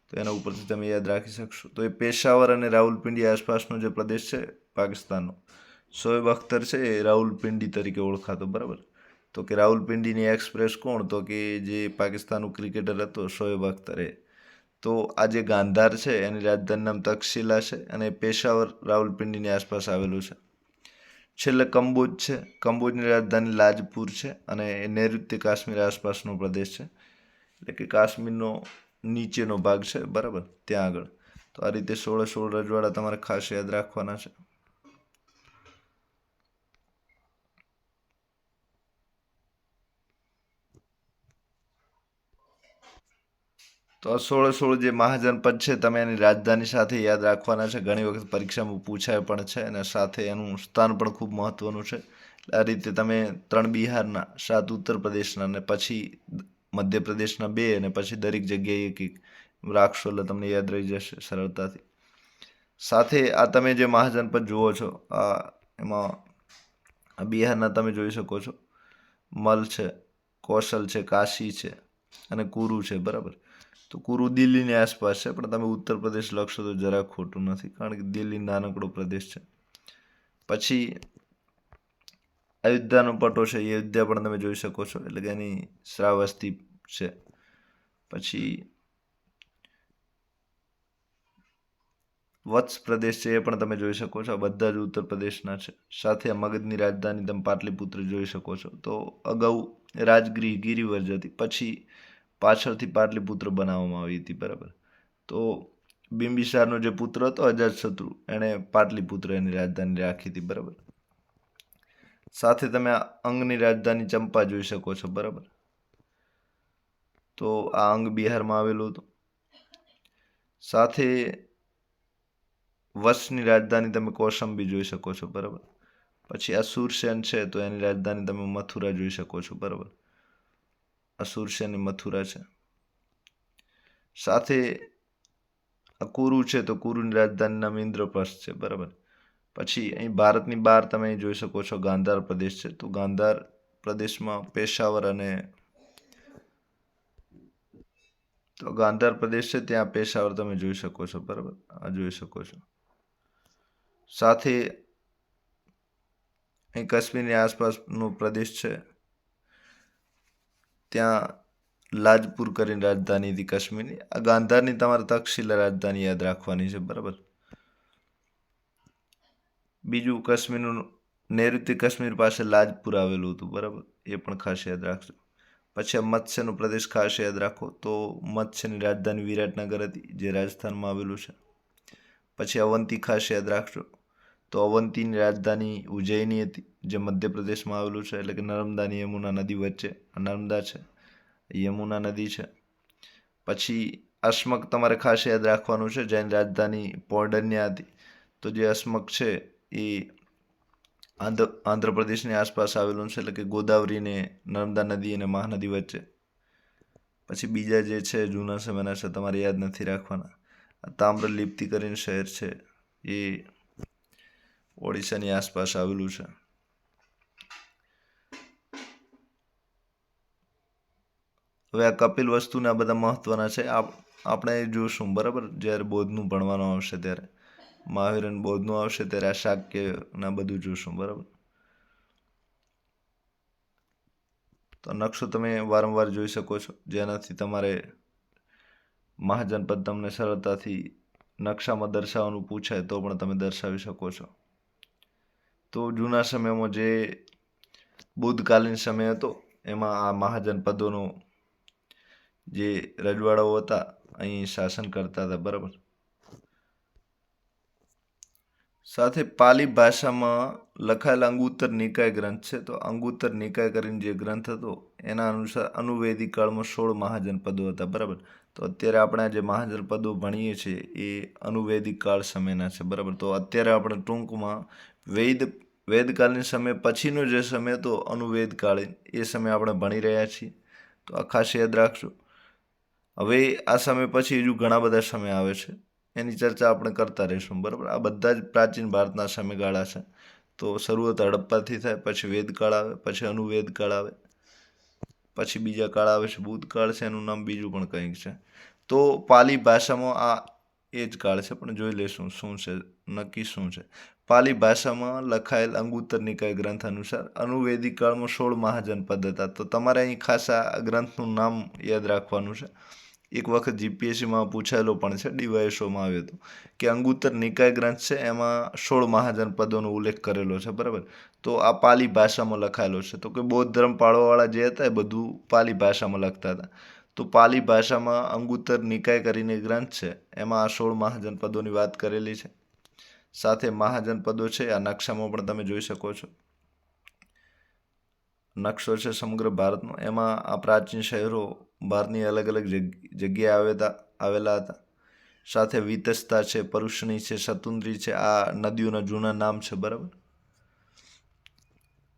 તો એના ઉપરથી તમે યાદ રાખી શકશો. તો એ પેશાવર અને રાવલપિંડી આસપાસનો જે પ્રદેશ છે પાકિસ્તાનનો, શોએબ અખ્તર છે એ રાવલપિંડી તરીકે ઓળખાતો, બરાબર. તો કે રાવલપિંડીની એક્સપ્રેસ કોણ? તો કે જે પાકિસ્તાનનો ક્રિકેટર હતો શોએબ અખ્તર એ. તો આ જે ગાંધાર છે એની રાજધાની નામ તક્ષશિલા છે, અને પેશાવર રાવલપિંડીની આસપાસ આવેલું છે. છેલ્લે કંબોજ છે. કંબોજની રાજધાની લાજપુર છે, અને એ નૈઋત્ય કાશ્મીર આસપાસનો પ્રદેશ છે, એટલે કે કાશ્મીરનો નીચેનો ભાગ છે, બરાબર, ત્યાં આગળ. તો આ રીતે 16 રજવાડા તમારે ખાસ યાદ રાખવાના છે. તો આ 16 જે મહાજનપદ છે તમે એની રાજધાની સાથે યાદ રાખવાના છે. ઘણી વખત પરીક્ષામાં પૂછાય પણ છે, અને સાથે એનું સ્થાન પણ ખૂબ મહત્વનું છે. આ રીતે તમે 3 બિહારના, 7 ઉત્તર પ્રદેશના, અને પછી મધ્યપ્રદેશના 2, અને પછી દરેક જગ્યાએ એક રાખશો એટલે તમને યાદ રહી જશે સરળતાથી. સાથે આ તમે જે મહાજનપદ જુઓ છો, એમાં બિહારના તમે જોઈ શકો છો મલ છે, કૌશલ છે, કાશી છે અને કુરુ છે, બરાબર. તો કુરુ દિલ્હીની આસપાસ છે, પણ તમે ઉત્તર પ્રદેશ લખશો તો જરા ખોટું નથી, કારણ કે દિલ્હી નાનકડો પ્રદેશ છે. પછી અયોધ્યાનો પટો છે, એ અયોધ્યા પણ તમે જોઈ શકો છો, એટલે કે એની શ્રાવસ્તી છે. પછી વત્સ પ્રદેશ છે, એ પણ તમે જોઈ શકો છો. આ બધા જ ઉત્તર પ્રદેશના છે. સાથે આ મગધની રાજધાની તમે પાટલીપુત્ર જોઈ શકો છો. તો અગાઉ રાજગીરી ગિરિવર્જ હતી, પછી પાછળથી પાટલીપુત્ર બનાવવામાં આવી હતી, બરાબર. તો બિંબિસારનો જે પુત્ર હતો અજાતશત્રુ, એણે પાટલીપુત્ર એની રાજધાની રાખી હતી, બરાબર. સાથે તમે આ અંગની રાજધાની ચંપા જોઈ શકો છો, બરાબર. તો આ અંગ બિહારમાં આવેલું હતું. સાથે વત્સની રાજધાની તમે કૌશંબી જોઈ શકો છો, બરાબર. પછી આ સુરસેન છે, તો એની રાજધાની તમે મથુરા જોઈ શકો છો, બરાબર. આ સુરસેનની મથુરા છે. સાથે આ કુરુ છે, તો કુરુની રાજધાની નામ ઇન્દ્રપ્રસ્થ છે, બરાબર. પછી અહીં ભારતની બહાર તમે અહીં જોઈ શકો છો ગાંધાર પ્રદેશ છે. તો ગાંધાર પ્રદેશમાં પેશાવર અને તો ગાંધાર પ્રદેશ છે, ત્યાં પેશાવર તમે જોઈ શકો છો, બરાબર. આ જોઈ શકો છો. સાથે અહીં કાશ્મીરની આસપાસનો પ્રદેશ છે, ત્યાં લાજપુર કરીને રાજધાની હતી કાશ્મીરની. આ ગાંધારની તમારે તક્ષશિલા રાજધાની યાદ રાખવાની છે, બરાબર. બીજું કાશ્મીરનું નૈઋત્ય કાશ્મીર પાસે લાજપુર આવેલું હતું, બરાબર. એ પણ ખાસ યાદ રાખજો. પછી આ મત્સ્યનો પ્રદેશ ખાસ યાદ રાખો. તો મત્સ્યની રાજધાની વિરાટનગર હતી, જે રાજસ્થાનમાં આવેલું છે. પછી અવંતી ખાસ યાદ રાખજો. તો અવંતીની રાજધાની ઉજ્જૈની હતી, જે મધ્યપ્રદેશમાં આવેલું છે, એટલે કે નર્મદાની યમુના નદી વચ્ચે. નર્મદા છે, યમુના નદી છે. પછી અશ્મક તમારે ખાસ યાદ રાખવાનું છે, જેની રાજધાની પૌંડન્યા હતી. તો જે અશ્મક છે એ આંધ્રપ્રદેશની આસપાસ આવેલું છે, એટલે કે ગોદાવરી ને નર્મદા નદી અને મહાનદી વચ્ચે. પછી બીજા જે છે જૂના સમયના છે, તમારે યાદ નથી રાખવાના. તામ્રલિપ્તિ કરીને શહેર છે, એ ઓડિશાની આસપાસ આવેલું છે. હવે આ કપિલ વસ્તુના બધા મહત્વના છે, આપણે જોશું, બરાબર. જ્યારે બૌદ્ધનું ભણવાનું આવશે ત્યારે, મહાવીર અને બૌદ્ધનું આવશે ત્યારે આ શાક્યના બધું જોશું, બરાબર. તો નકશો તમે વારંવાર જોઈ શકો છો, જેનાથી તમારે મહાજનપદ તમને સરળતાથી નકશામાં દર્શાવવાનું પૂછાય તો પણ તમે દર્શાવી શકો છો. તો જૂના સમયમાં જે બુદ્ધકાલીન સમય હતો, એમાં આ મહાજનપદોનો જે રજવાડાઓ હતા અહીં શાસન કરતા હતા, બરાબર. સાથે પાલી ભાષામાં લખાયેલા અંગુત્તર નિકાય ગ્રંથ છે. તો અંગુત્તર નિકાય કરીને જે ગ્રંથ હતો એના અનુસાર અનુવૈદિક કાળમાં 16 મહાજનપદો હતા, બરાબર. તો અત્યારે આપણે જે મહાજનપદો ભણીએ છીએ એ અનુવૈદિક કાળ સમયના છે, બરાબર. તો અત્યારે આપણે ટૂંકમાં વેદકાલીન સમય પછીનો જે સમય હતો અનુવેદકાલીન, એ સમય આપણે ભણી રહ્યા છીએ. તો આ ખાસ યાદ રાખજો. હવે આ સમય પછી હજુ ઘણા બધા સમય આવે છે, એની ચર્ચા આપણે કરતા રહીશું, બરાબર. આ બધા જ પ્રાચીન ભારતના સમયગાળા છે. તો શરૂઆત હડપ્પાથી થાય, પછી વેદકાળ આવે, પછી અનુવેદકાળ આવે, પછી બીજા કાળ આવે છે બુદ્ધકાળ છે, એનું નામ બીજું પણ કંઈક છે. તો પાલી ભાષામાં આ એ જ કાળ છે, પણ જોઈ લેશું શું છે, નક્કી શું છે. પાલી ભાષામાં લખાયેલ અંગુત્તર નિકાય ગ્રંથ અનુસાર અનુવૈદિક કાળમાં 16 મહાજનપદ હતા. તો તમારે અહીં ખાસ આ ગ્રંથનું નામ યાદ રાખવાનું છે. એક વખત જીપીએસસીમાં પૂછાયેલો પણ છે, ડીવાયએસઓમાં આવ્યો હતો કે અંગુત્તર નિકાય ગ્રંથ છે, એમાં 16 મહાજનપદોનો ઉલ્લેખ કરેલો છે, બરાબર. તો આ પાલી ભાષામાં લખાયેલો છે. તો કે બૌદ્ધ ધર્મ પાળવાવાળા જે હતા એ બધું પાલી ભાષામાં લખતા હતા. તો પાલી ભાષામાં અંગુત્તર નિકાય કરીને ગ્રંથ છે, એમાં આ 16 મહાજનપદોની વાત કરેલી છે. સાથે મહાજનપદો છે, આ નકશામાં પણ તમે જોઈ શકો છો. નકશો છે સમગ્ર ભારતનો, એમાં આ પ્રાચીન શહેરો ભારતની અલગ અલગ જગ્યાએ આવેલા હતા. સાથે વિતસ્તા છે, પરુષણી છે, શતુંદ્રી છે, આ નદીઓના જૂના નામ છે, બરાબર.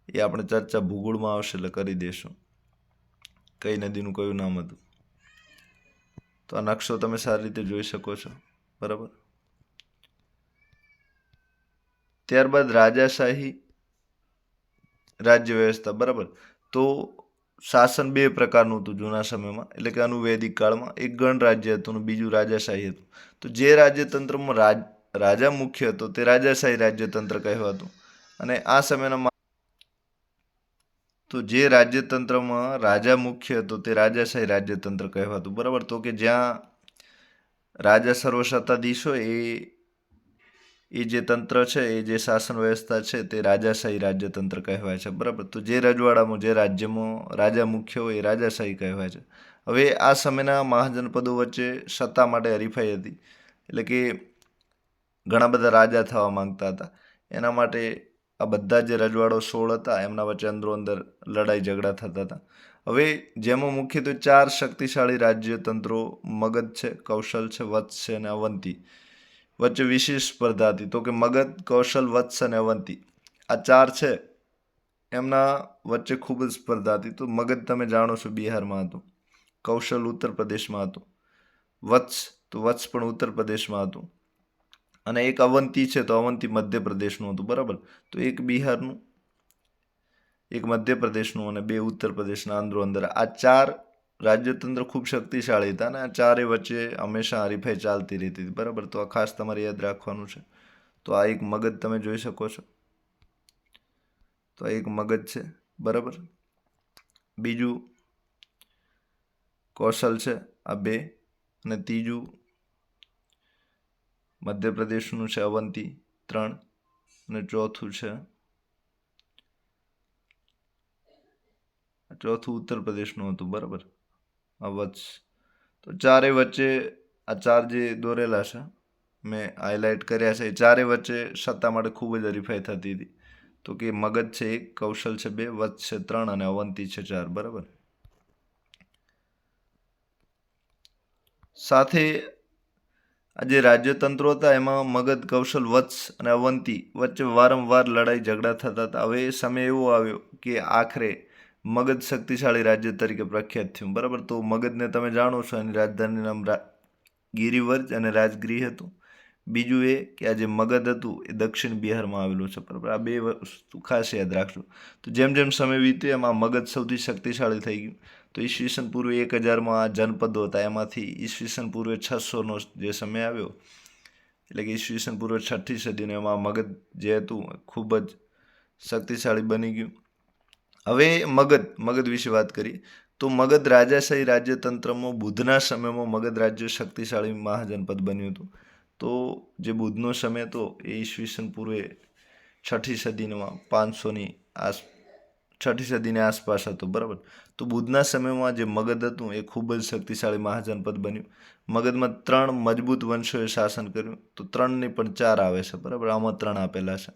એ આપણે ચર્ચા ભૂગોળમાં આવશે એટલે કરી દઈશું, કઈ નદીનું કયું નામ હતું. તો આ નકશો તમે સારી રીતે જોઈ શકો છો, બરાબર. ત્યારબાદ રાજાશાહી રાજ્ય વ્યવસ્થા, બરાબર. તો શાસન બે પ્રકારનું હતું જૂના સમયમાં, એટલે કે અનુવૈદિક કાળમાં. એક ગણરાજ્ય હતું અને બીજું રાજાશાહી હતું. તો જે રાજ્યતંત્રમાં રાજા મુખ્ય હતો તે રાજાશાહી રાજ્યતંત્ર કહેવાતું. અને આ સમયના તો જે રાજ્યતંત્રમાં રાજા મુખ્ય હતો તે રાજાશાહી રાજ્યતંત્ર કહેવાતું, બરાબર. તો કે જ્યાં રાજા સર્વસત્તાધીશ હોય એ જે તંત્ર છે, એ જે શાસન વ્યવસ્થા છે તે રાજાશાહી રાજ્યતંત્ર કહેવાય છે, બરાબર. તો જે રજવાડામાં જે રાજ્યમાં રાજા મુખ્ય હોય એ રાજાશાહી કહેવાય છે. હવે આ સમયના મહાજનપદો વચ્ચે સત્તા માટે હરીફાઈ હતી, એટલે કે ઘણા બધા રાજા થવા માંગતા હતા. એના માટે આ બધા જે રજવાડો 16 હતા એમના વચ્ચે અંદરો અંદર લડાઈ ઝઘડા થતા હતા. હવે જેમાં મુખ્યત્વે 4 શક્તિશાળી રાજ્યતંત્રો મગધ છે, કૌશલ છે, વત્સ છે અને અવંતી વચ્ચે વિશેષ સ્પર્ધા હતી. તો કે મગધ, કૌશલ, વત્સ અને અવંતી આ 4 છે એમના વચ્ચે ખૂબ જ સ્પર્ધા હતી. તો મગધ તમે જાણો છો બિહારમાં હતું, કૌશલ ઉત્તર પ્રદેશમાં હતું, વત્સ પણ ઉત્તર પ્રદેશમાં હતું, અને એક અવંતી છે તો અવંતી મધ્યપ્રદેશનું હતું, બરાબર. તો એક બિહારનું, એક મધ્યપ્રદેશનું અને 2 ઉત્તર પ્રદેશના અંદરો અંદર આ 4 રાજ્યતંત્ર ખૂબ શક્તિશાળી હતા અને આ ચારે વચ્ચે હંમેશા હરીફાઈ ચાલતી રહેતી હતી, બરાબર. તો આ ખાસ તમારે યાદ રાખવાનું છે. તો આ એક મગધ તમે જોઈ શકો છો, તો આ એક મગધ છે, બરાબર. બીજું કૌશલ છે, આ 2, અને ત્રીજું મધ્યપ્રદેશનું છે અવંતી 3, અને ચોથું ઉત્તર પ્રદેશનું હતું, બરાબર, આ વત્સ. તો ચારે વચ્ચે આ 4 જે દોરેલા છે મેં હાઇલાઇટ કર્યા છે, એ ચારે વચ્ચે સત્તા માટે ખૂબ જ હરીફાઈ થતી હતી. તો કે મગધ છે 1, કૌશલ છે 2, વત્સ છે 3 અને અવંતી છે 4, બરાબર. સાથે આ જે રાજ્યતંત્રો હતા એમાં મગધ, કૌશલ, વત્સ અને અવંતી વચ્ચે વારંવાર લડાઈ ઝઘડા થતા હતા. હવે સમય એવો આવ્યો કે આખરે મગધ શક્તિશાળી રાજ્ય તરીકે પ્રખ્યાત થયું, બરાબર. તો મગધને તમે જાણો છો એની રાજધાની નામ ગિરિવર્જ અને રાજગૃહ હતું. બીજું એ કે આ જે મગધ હતું એ દક્ષિણ બિહારમાં આવેલું છે, બરાબર. આ 2 વસ્તુ ખાસ યાદ રાખજો. તો જેમ જેમ સમય વીત્યો એમ આ મગધ સૌથી શક્તિશાળી થઈ ગયું. તો ઈસવીસન પૂર્વે 1000માં આ જનપદો હતા, એમાંથી ઈસવીસન પૂર્વે 600નો જે સમય આવ્યો, એટલે કે ઈસવીસન પૂર્વે 6ઠી સદીનો, એમાં મગધ જે હતું ખૂબ જ શક્તિશાળી બની ગયું. હવે મગધ વિશે વાત કરીએ તો મગધ રાજાશાહી રાજ્યતંત્રમાં બુદ્ધના સમયમાં મગધ રાજ્ય શક્તિશાળી મહાજનપદ બન્યું હતું. તો જે બુદ્ધનો સમય હતો એ ઈસવીસન પૂર્વે 6ઠી સદીમાં 6ઠી સદીની આસપાસ હતો, બરાબર. તો બુદ્ધના સમયમાં જે મગધ હતું એ ખૂબ જ શક્તિશાળી મહાજનપદ બન્યું. મગધમાં 3 મજબૂત વંશોએ શાસન કર્યું. તો 3 નહીં પણ 4 આવે છે, બરાબર. આમાં 3 આપેલા છે.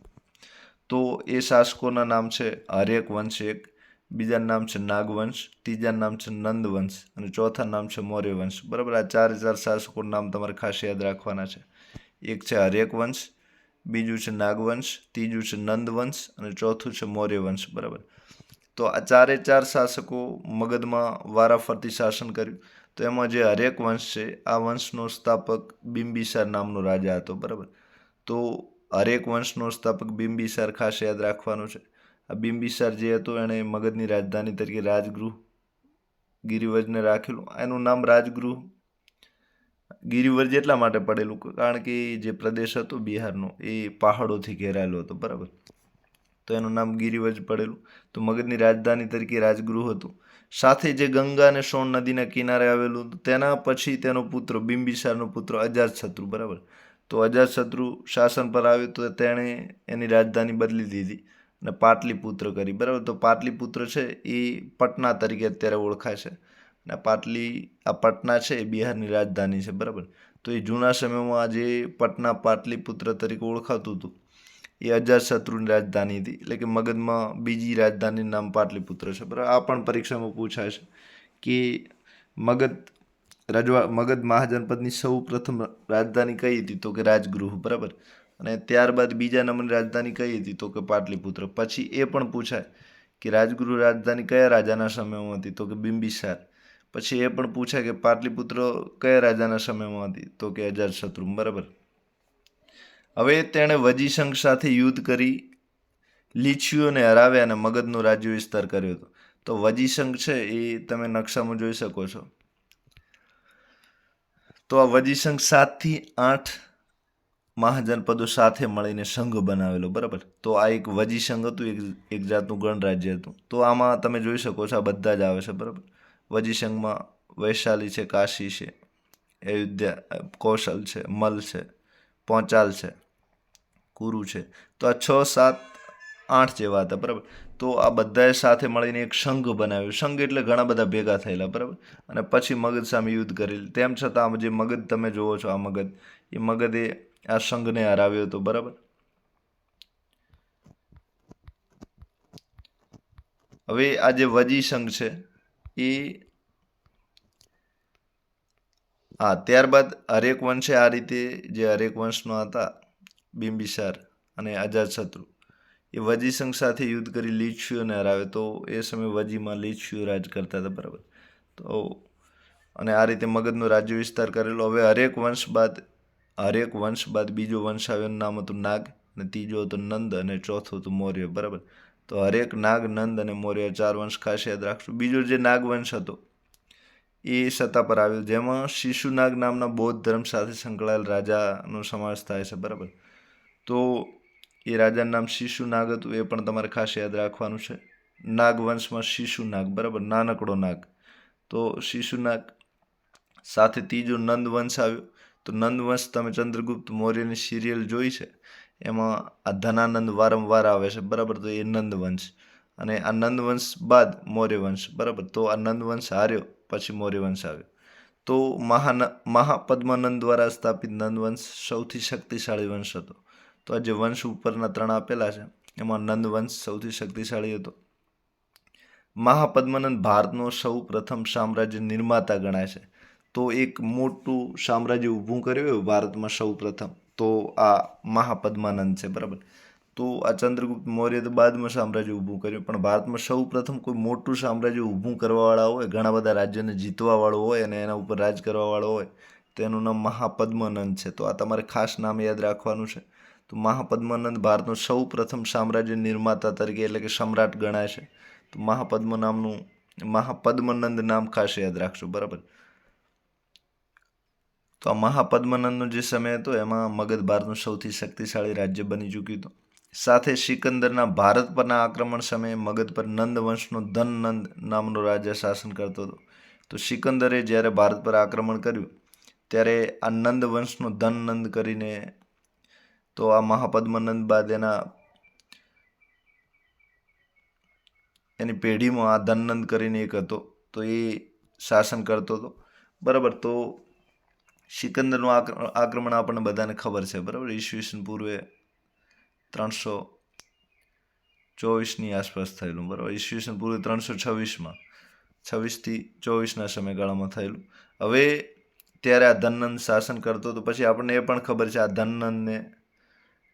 તો એ શાસકોના નામ છે આર્યક વંશ 1, બીજાનું નામ છે નાગવંશ, ત્રીજાનું નામ છે નંદવંશ અને ચોથાનું નામ છે મૌર્ય વંશ, બરાબર. આ 4 શાસકોના નામ તમારે ખાસ યાદ રાખવાના છે. એક છે આર્યક વંશ, બીજું છે નાગવંશ, ત્રીજું છે નંદવંશ અને ચોથું છે મૌર્ય વંશ, બરાબર. તો આ 4 શાસકો મગધમાં વારાફરતી શાસન કર્યું. તો એમાં જે આર્યક વંશ છે આ વંશનો સ્થાપક બિંબિસાર નામનો રાજા હતો, બરાબર. તો આર્યક વંશનો સ્થાપક બિંબિસાર ખાસ યાદ રાખવાનું છે. આ બિંબિસાર જે હતો એણે મગધની રાજધાની તરીકે રાજગૃહ ગિરિવર્જને રાખેલું. એનું નામ રાજગૃહ ગિરિવર્જ એટલા માટે પડેલું કારણ કે જે પ્રદેશ હતો બિહારનો એ પહાડોથી ઘેરાયેલો હતો, બરાબર. તો એનું નામ ગિરિવર્જ પડેલું. તો મગધની રાજધાની તરીકે રાજગૃહ હતું. સાથે જે ગંગા અને સોન નદીના કિનારે આવેલું હતું. તેના પછી તેનો પુત્ર બિંબિસારનો પુત્ર અજાતશત્રુ, બરાબર. તો અજાતશત્રુ શાસન પર આવ્યો તો તેણે એની રાજધાની બદલી દીધી અને પાટલીપુત્ર કરી, બરાબર. તો પાટલીપુત્ર છે એ પટના તરીકે અત્યારે ઓળખાય છે. અને આ પટના છે એ બિહારની રાજધાની છે, બરાબર. તો એ જૂના સમયમાં જે પટના પાટલીપુત્ર તરીકે ઓળખાતું હતું એ અજાતશત્રુની રાજધાની હતી. એટલે કે મગધમાં બીજી રાજધાનીનું નામ પાટલીપુત્ર છે, બરાબર. આ પણ પરીક્ષામાં પૂછાય છે કે મગધ મહાજનપદની સૌ પ્રથમ રાજધાની કઈ હતી તો કે રાજગૃહ, બરાબર. અને ત્યારબાદ બીજા નંબરની રાજધાની કઈ હતી તો કે પાટલીપુત્ર. પછી એ પણ પૂછાય કે રાજગૃહ રાજધાની કયા રાજાના સમયમાં હતી તો કે બિંબિસાર. પછી એ પણ પૂછાય કે પાટલીપુત્ર કયા રાજાના સમયમાં હતી તો કે અજાતશત્રુ, બરાબર. હવે તેણે વજીસંઘ સાથે યુદ્ધ કરી લીછીઓને હરાવ્યા અને મગધનો રાજ્ય વિસ્તાર કર્યો હતો. તો વજીસંઘ છે એ તમે નકશામાં જોઈ શકો છો. તો આ વજીસંઘ 7 થી 8 મહાજનપદો સાથે મળીને સંઘ બનાવેલો, બરાબર. તો આ એક વજીસંઘ હતું, એક જાતનું ગણરાજ્ય હતું. તો આમાં તમે જોઈ શકો છો આ બધા જ આવે છે, બરાબર. વજીસંઘમાં વૈશાલી છે, કાશી છે, અયોધ્યા, કૌશલ છે, મલ છે, પૌંચાલ છે, કુરુ છે. તો આ 6, 7, 8 જેવા હતા, બરાબર. તો આ બધાએ સાથે મળીને એક સંઘ બનાવ્યો. સંઘ એટલે ઘણા બધા ભેગા થયેલા, બરાબર. અને પછી મગધ સામે યુદ્ધ કરેલું. તેમ છતાં જે મગધ તમે જોવો છો, આ મગધે આ સંઘને હરાવ્યો હતો, બરાબર. હવે આ જે વજીસંઘ છે એ ત્યારબાદ હરેક વંશે આ રીતે જે હરેક વંશના હતા, બિંબિસાર અને અજાતશત્રુ, એ વજીસંઘ સાથે યુદ્ધ કરી લીચ્છવીઓને હરાવે. તો એ સમયે વજીમાં લીચ્છવીઓ રાજ કરતા હતા, બરાબર. તો અને આ રીતે મગધનો રાજ્ય વિસ્તાર કરેલો. હવે હરેક વંશ બાદ બીજો વંશ આવ્યો, એનું નામ હતું નાગ, અને ત્રીજો હતો નંદ, અને ચોથું હતું મૌર્ય, બરાબર. તો હરેક નાગ, નંદ અને મૌર્ય 4 વંશ ખાસ યાદ રાખશું. બીજો જે નાગ વંશ હતો એ સત્તા પર આવ્યો, જેમાં શિશુનાગ નામના બૌદ્ધ ધર્મ સાથે સંકળાયેલ રાજાનો સમાવેશ થાય છે, બરાબર. તો એ રાજાનું નામ શિશુનાગ હતું, એ પણ તમારે ખાસ યાદ રાખવાનું છે. નાગ વંશમાં શિશુનાગ, બરાબર, નાનકડો નાગ. તો શિશુનાગ સાથે ત્રીજો નંદ વંશ આવ્યો. તો નંદ વંશ તમે ચંદ્રગુપ્ત મૌર્યની સિરિયલ જોઈ છે, એમાં આ ધનાનંદ વારંવાર આવે છે, બરાબર. તો એ નંદ વંશ, અને આ નંદ વંશ બાદ મૌર્ય વંશ, બરાબર. તો આ નંદ વંશ હાર્યો, પછી મૌર્ય વંશ આવ્યો. તો મહાપદ્મનંદ દ્વારા સ્થાપિત નંદ વંશ સૌથી શક્તિશાળી વંશ હતો. તો આ જે વંશ ઉપરના 3 આપેલા છે, એમાં નંદ વંશ સૌથી શક્તિશાળી હતો. મહાપદ્મનંદ ભારતનો સૌ પ્રથમ સામ્રાજ્ય નિર્માતા ગણાય છે. તો એક મોટું સામ્રાજ્ય ઊભું કર્યું ભારતમાં સૌ પ્રથમ, તો આ મહાપદ્માનંદ છે, બરાબર. તો આ ચંદ્રગુપ્ત મૌર્ય તો બાદમાં સામ્રાજ્ય ઊભું કર્યું, પણ ભારતમાં સૌ પ્રથમ કોઈ મોટું સામ્રાજ્ય ઊભું કરવાવાળા હોય, ઘણા બધા રાજ્યોને જીતવાવાળો હોય અને એના ઉપર રાજ કરવાવાળો હોય, તો એનું નામ મહાપદ્મનંદ છે. તો આ તમારે ખાસ નામ યાદ રાખવાનું છે. તો મહાપદ્મનંદ ભારતનું સૌ પ્રથમ સામ્રાજ્ય નિર્માતા તરીકે, એટલે કે સમ્રાટ ગણાય છે. તો મહાપદ્મનંદ નામ ખાસ યાદ રાખજો, બરાબર. તો આ મહાપદ્મનંદનો જે સમય હતો એમાં મગધ ભારતનું સૌથી શક્તિશાળી રાજ્ય બની ચૂક્યું હતું. સાથે સિકંદરના ભારત પરના આક્રમણ સમયે મગધ પર નંદ વંશનો ધનનંદ નામનો રાજા શાસન કરતો હતો. તો સિકંદરે જ્યારે ભારત પર આક્રમણ કર્યું ત્યારે આ નંદ વંશનો ધનનંદ કરીને, તો આ મહાપદ્મનંદ બાદ એની પેઢીમાં આ ધનનંદ કરીને એક હતો, તો એ શાસન કરતો હતો, બરાબર. તો સિકંદરનું આક્રમણ આપણને બધાને ખબર છે, બરાબર. ઈસવીસન પૂર્વે 324ની આસપાસ થયેલું, બરાબર. ઈસવીસન પૂર્વે 326માં 26 થી 24ના સમયગાળામાં થયેલું. હવે ત્યારે આ ધનનંદ શાસન કરતો હતો. પછી આપણને એ પણ ખબર છે આ ધનનંદને,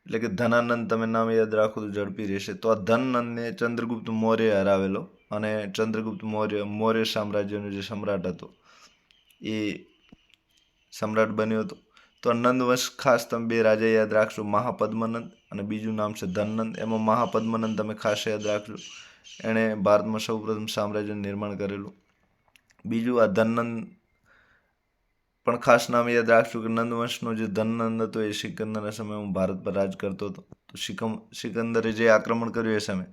એટલે કે ધનાનંદ, તમે નામ યાદ રાખો તો ઝડપી રહેશે. તો આ ધનનંદને ચંદ્રગુપ્ત મૌર્ય હરાવેલો, અને ચંદ્રગુપ્ત મૌર્ય સામ્રાજ્યનો જે સમ્રાટ હતો એ સમ્રાટ બન્યો હતો. તો નંદ વંશ ખાસ તમે 2 રાજા યાદ રાખજો, મહાપદ્મનંદ અને બીજું નામ છે ધનનંદ. એમાં મહાપદ્મનંદ તમે ખાસ યાદ રાખજો, એણે ભારતમાં સૌપ્રથમ સામ્રાજ્યનું નિર્માણ કરેલું. બીજું આ ધનનંદ પણ ખાસ નામ યાદ રાખજો કે નંદ વંશનો જે ધનનંદ હતો એ સિકંદરના સમયમાં ભારત પર રાજ કરતો હતો. તો સિકંદરે જે આક્રમણ કર્યું એ સમય,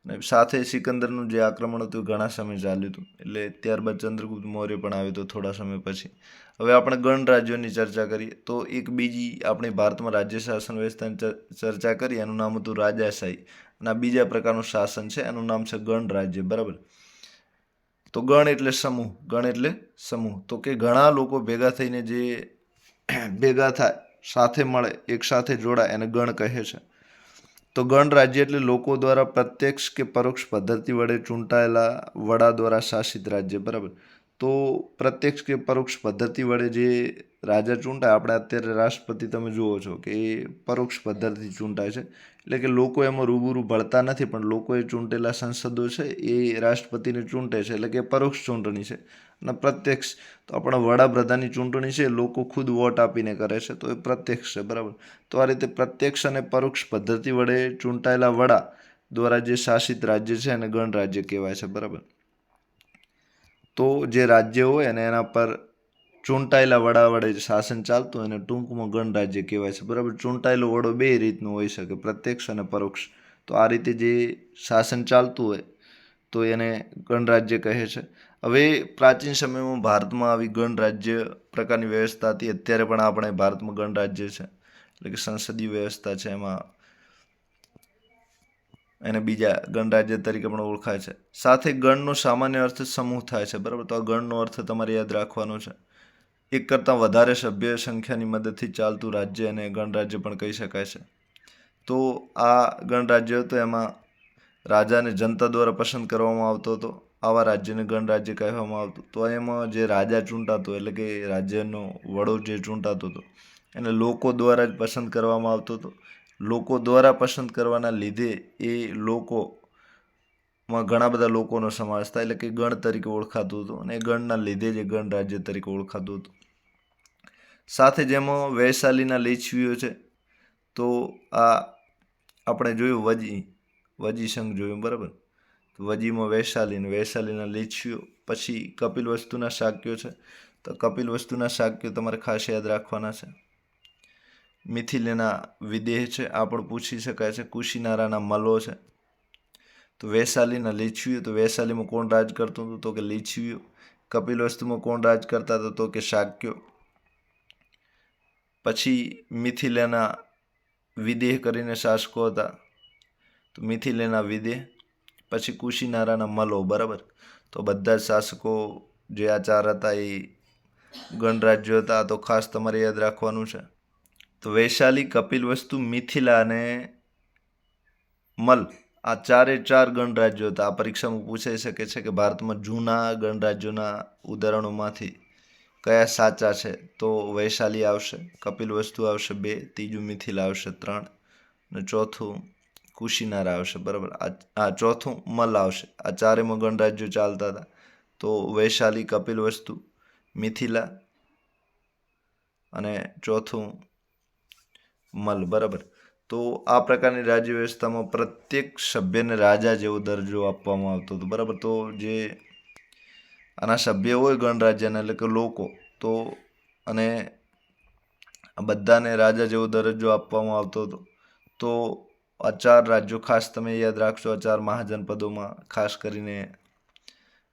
અને સાથે સિકંદરનું જે આક્રમણ હતું ઘણા સમય ચાલ્યું હતું, એટલે ત્યારબાદ ચંદ્રગુપ્ત મૌર્ય પણ આવ્યો હતો થોડા સમય પછી. હવે આપણે ગણરાજ્યોની ચર્ચા કરીએ, તો એક બીજી આપણી ભારતમાં રાજ્ય શાસન વ્યવસ્થાની ચર્ચા કરીએ, એનું નામ હતું રાજાશાહી. અને આ બીજા પ્રકારનું શાસન છે, એનું નામ છે ગણરાજ્ય, બરાબર. તો ગણ એટલે સમૂહ, તો કે ઘણા લોકો ભેગા થઈને જે ભેગા થાય, સાથે મળે, એક સાથે જોડાય, એને ગણ કહે છે. તો ગણરાજ્ય એટલે લોકો દ્વારા પ્રત્યક્ષ કે પરોક્ષ પદ્ધતિ વડે ચૂંટાયેલા વડા દ્વારા શાસિત રાજ્ય, બરાબર. તો પ્રત્યક્ષ કે પરોક્ષ પદ્ધતિ વડે જે રાજા ચૂંટાય, આપણે અત્યારે રાષ્ટ્રપતિ તમે જુઓ છો કે એ પરોક્ષ પદ્ધતિથી ચૂંટાય છે, એટલે કે લોકો એમાં રૂબરૂ ભળતા નથી, પણ લોકોએ ચૂંટેલા સંસદો છે એ રાષ્ટ્રપતિને ચૂંટે છે, એટલે કે પરોક્ષ ચૂંટણી છે. અને પ્રત્યક્ષ તો આપણા વડાપ્રધાનની ચૂંટણી છે, લોકો ખુદ વોટ આપીને કરે છે, તો એ પ્રત્યક્ષ છે, બરાબર. તો આ રીતે પ્રત્યક્ષ અને પરોક્ષ પદ્ધતિ વડે ચૂંટાયેલા વડા દ્વારા જે શાસિત રાજ્ય છે એને ગણરાજ્ય કહેવાય છે, બરાબર. તો જે રાજ્ય હોય અને એના પર ચૂંટાયેલા વડા વડે શાસન ચાલતું હોય એને ટૂંકમાં ગણરાજ્ય કહેવાય છે, બરાબર. ચૂંટાયેલો વડો બે રીતનું હોઈ શકે, પ્રત્યક્ષ અને પરોક્ષ. તો આ રીતે જે શાસન ચાલતું હોય તો એને ગણરાજ્ય કહે છે. હવે પ્રાચીન સમયમાં ભારતમાં આવી ગણરાજ્ય પ્રકારની વ્યવસ્થા હતી. અત્યારે પણ આપણે ભારતમાં ગણરાજ્ય છે, એટલે કે સંસદીય વ્યવસ્થા છે, એમાં એને બીજા ગણરાજ્ય તરીકે પણ ઓળખાય છે. સાથે ગણનો સામાન્ય અર્થ સમૂહ થાય છે, બરાબર. તો આ ગણનો અર્થ તમારે યાદ રાખવાનો છે. એક કરતાં વધારે સભ્ય સંખ્યાની મદદથી ચાલતું રાજ્ય અને ગણરાજ્ય પણ કહી શકાય છે. તો આ ગણરાજ્ય હતો એમાં રાજાને જનતા દ્વારા પસંદ કરવામાં આવતો હતો. આવા રાજ્યને ગણરાજ્ય કહેવામાં આવતું. તો એમાં જે રાજા ચૂંટાતો એટલે કે રાજ્યનો વડો જે ચૂંટાતો હતો એને લોકો દ્વારા જ પસંદ કરવામાં આવતો હતો. લોકો દ્વારા પસંદ કરવાના લીધે એ લોકોમાં ઘણા બધા લોકોનો સમાવેશ થાય, એટલે કે ગણ તરીકે ઓળખાતું હતું, અને ગણના લીધે જ ગણરાજ્ય તરીકે ઓળખાતું હતું. સાથે જેમાં વૈશાલીના લીછવીઓ છે, તો આ આપણે જોયું વજી સંઘ જોયું, બરાબર. વજીમાં વૈશાલીના લીછવીઓ. પછી કપિલવસ્તુના શાક્યો છે, તો કપિલવસ્તુના શાક્યો તમારે ખાસ યાદ રાખવાના છે. મિથિલેના વિદેહ છે, આ પણ પૂછી શકાય છે. કુશીનારાના મલો છે. તો વૈશાલીના લીછવીઓ, તો વૈશાલીમાં કોણ રાજ કરતું હતું તો કે લીછવીઓ. કપિલવસ્તુમાં કોણ રાજ કરતા હતા તો કે શાક્યો. પછી મિથિલેના વિદેહ કરીને શાસકો હતા, તો મિથિલેના વિદેહ. પછી કુશીનારાના મલો, બરાબર. તો બધા જ શાસકો જે આ ચાર હતા એ ગણરાજ્યો હતા, તો ખાસ તમારે યાદ રાખવાનું છે. તો વૈશાલી, કપિલવસ્તુ, મિથિલા અને મલ, આ ચારે ચાર ગણરાજ્યો હતા. આ પરીક્ષામાં પૂછાઈ શકે છે કે ભારતમાં જૂના ગણરાજ્યોના ઉદાહરણોમાંથી કયા સાચા છે. તો વૈશાલી આવશે, કપિલવસ્તુ આવશે 2, ત્રીજું મિથિલા આવશે 3, અને ચોથું કુશીનારા આવશે, બરાબર. આ ચોથું મલ આવશે. આ ચારેમાં ગણરાજ્યો ચાલતા હતા. તો વૈશાલી, કપિલવસ્તુ, મિથિલા અને ચોથું મલ, બરાબર. તો આ પ્રકારની રાજ્ય વ્યવસ્થામાં પ્રત્યેક સભ્યને રાજા જેવો દરજ્જો આપવામાં આવતો હતો, બરાબર. તો જે આના સભ્ય હોય ગણરાજ્યના એટલે કે લોકો, તો અને આ બધાને રાજા જેવો દરજ્જો આપવામાં આવતો હતો. તો આ ચાર રાજ્યો ખાસ તમે યાદ રાખશો. આ ચાર મહાજનપદોમાં ખાસ કરીને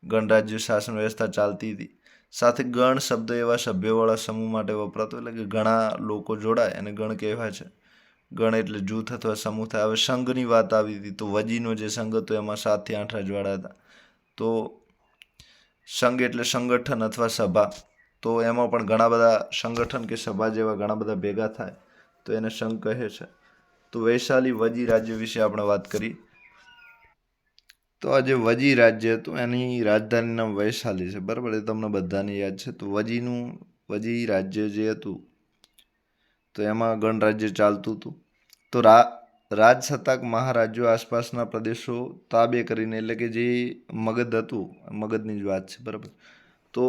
ગણરાજ્ય શાસન વ્યવસ્થા ચાલતી હતી. સાથે ગણ શબ્દ એવા સભ્યોવાળા સમૂહ માટે વપરાતો, એટલે કે ઘણા લોકો જોડાય અને ગણ કહેવાય છે. ગણ એટલે જૂથ અથવા સમૂહ થાય. હવે સંઘની વાત આવી હતી, તો વજીનો જે સંઘ હતો એમાં 7 થી 8 રજવાડા હતા. તો સંઘ એટલે સંગઠન અથવા સભા. તો એમાં પણ ઘણા બધા સંગઠન કે સભા જેવા ઘણા બધા ભેગા થાય તો એને સંઘ કહે છે. તો વૈશાલી વજી રાજ્ય વિશે આપણે વાત કરી. તો આ જે વજી રાજ્ય હતું એની રાજધાની નામ વૈશાલી છે, બરાબર. એ તમને બધાને યાદ છે. તો વજી રાજ્ય જે હતું તો એમાં ગણરાજ્ય ચાલતું હતું. તો રાજસત્તાક મહારાજ્યો આસપાસના પ્રદેશો તાબે કરીને, એટલે કે જે મગધ હતું, મગધની જ વાત છે, બરાબર. તો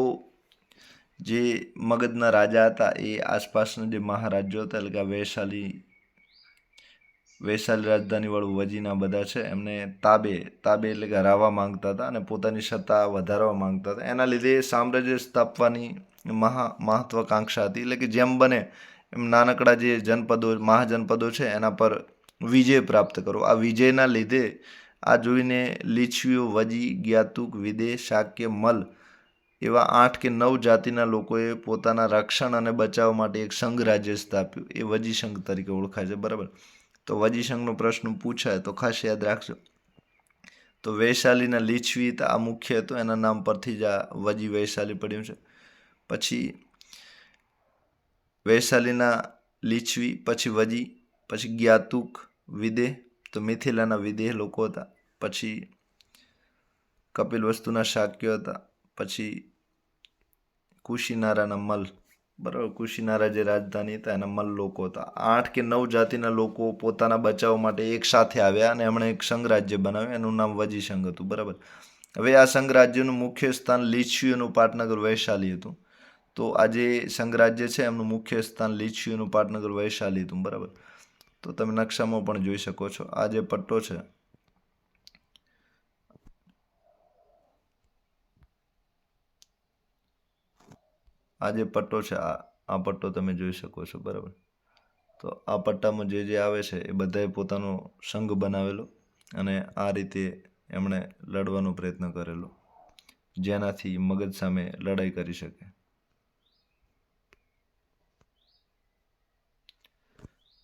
જે મગધના રાજા હતા એ આસપાસના જે મહારાજ્યો હતા, એટલે કે વૈશાલી રાજધાનીવાળું વજીના બધા છે એમને તાબે એટલે કે હરાવવા માંગતા હતા અને પોતાની સત્તા વધારવા માંગતા હતા. એના લીધે સામ્રાજ્ય સ્થાપવાની મહત્વાકાંક્ષા હતી, એટલે કે જેમ બને એમ નાનકડા જે મહાજનપદો છે એના પર વિજય પ્રાપ્ત કરો. આ વિજયના લીધે આ જોઈને લીછવીઓ, વજી, જ્ઞાતુક, વિદેહ, શાક્ય, મલ એવા 8 કે 9 જાતિના લોકોએ પોતાના રક્ષણ અને બચાવ માટે એક સંઘ રાજ્ય સ્થાપ્યું. એ વજી સંઘ તરીકે ઓળખાય છે, બરાબર. તો વજી સંઘનો પ્રશ્ન પૂછાય તો ખાસ યાદ રાખજો. તો વૈશાલીના લીછવી આ મુખ્ય હતો, એના નામ પરથી જ આ વજી વૈશાલી પડ્યું છે. પછી વૈશાલીના લીછવી, પછી વજી, પછી જ્ઞાતુક, વિદેહ, તો મિથિલાના વિદેહ લોકો હતા. પછી કપિલવસ્તુના શાક્યો હતા. પછી કુશીનારાના મલ, બરાબર. કુશીનારા જે રાજધાની હતા એના મલ લોકો હતા. 8 કે 9 જાતિના લોકો પોતાના બચાવ માટે એક સાથે આવ્યા અને એમણે એક સંઘ રાજ્ય બનાવ્યું. એનું નામ વજી સંઘ હતું, બરાબર. હવે આ સંઘ રાજ્યનું મુખ્ય સ્થાન લીછવીઓનું પાટનગર વૈશાલી હતું. તો આ જે સંઘ રાજ્ય છે એમનું મુખ્ય સ્થાન લીછવીઓનું પાટનગર વૈશાલી હતું, બરાબર. તો તમે નકશામાં પણ જોઈ શકો છો. આ જે પટ્ટો છે આ જે પટ્ટો છે આ પટ્ટો તમે જોઈ શકો છો, બરાબર. તો આ પટ્ટામાં જે આવે છે એ બધાએ પોતાનો સંઘ બનાવેલો અને આ રીતે એમણે લડવાનો પ્રયત્ન કરેલો, જેનાથી મગધ સામે લડાઈ કરી શકે.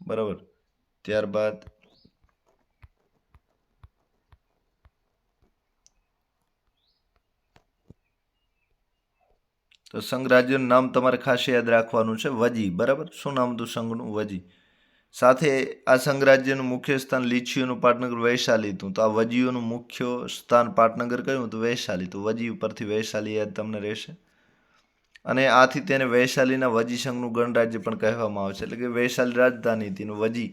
બરાબર. ત્યારબાદ તો સંઘ રાજ્યનું નામ તમારે ખાસ યાદ રાખવાનું છે, વજી. બરાબર. શું નામ હતું સંઘનું? વજી. સાથે આ સંઘ રાજ્યનું મુખ્ય સ્થાન લીછીઓનું પાટનગર વૈશાલી હતું. તો આ વજીઓનું મુખ્ય સ્થાન પાટનગર કયું હતું? વૈશાલી. તો વજી ઉપરથી વૈશાલી યાદ તમને રહેશે. અને આથી તેને વૈશાલીના વજી સંઘનું ગણરાજ્ય પણ કહેવામાં આવે છે. એટલે કે વૈશાલી રાજધાની હતી, વજી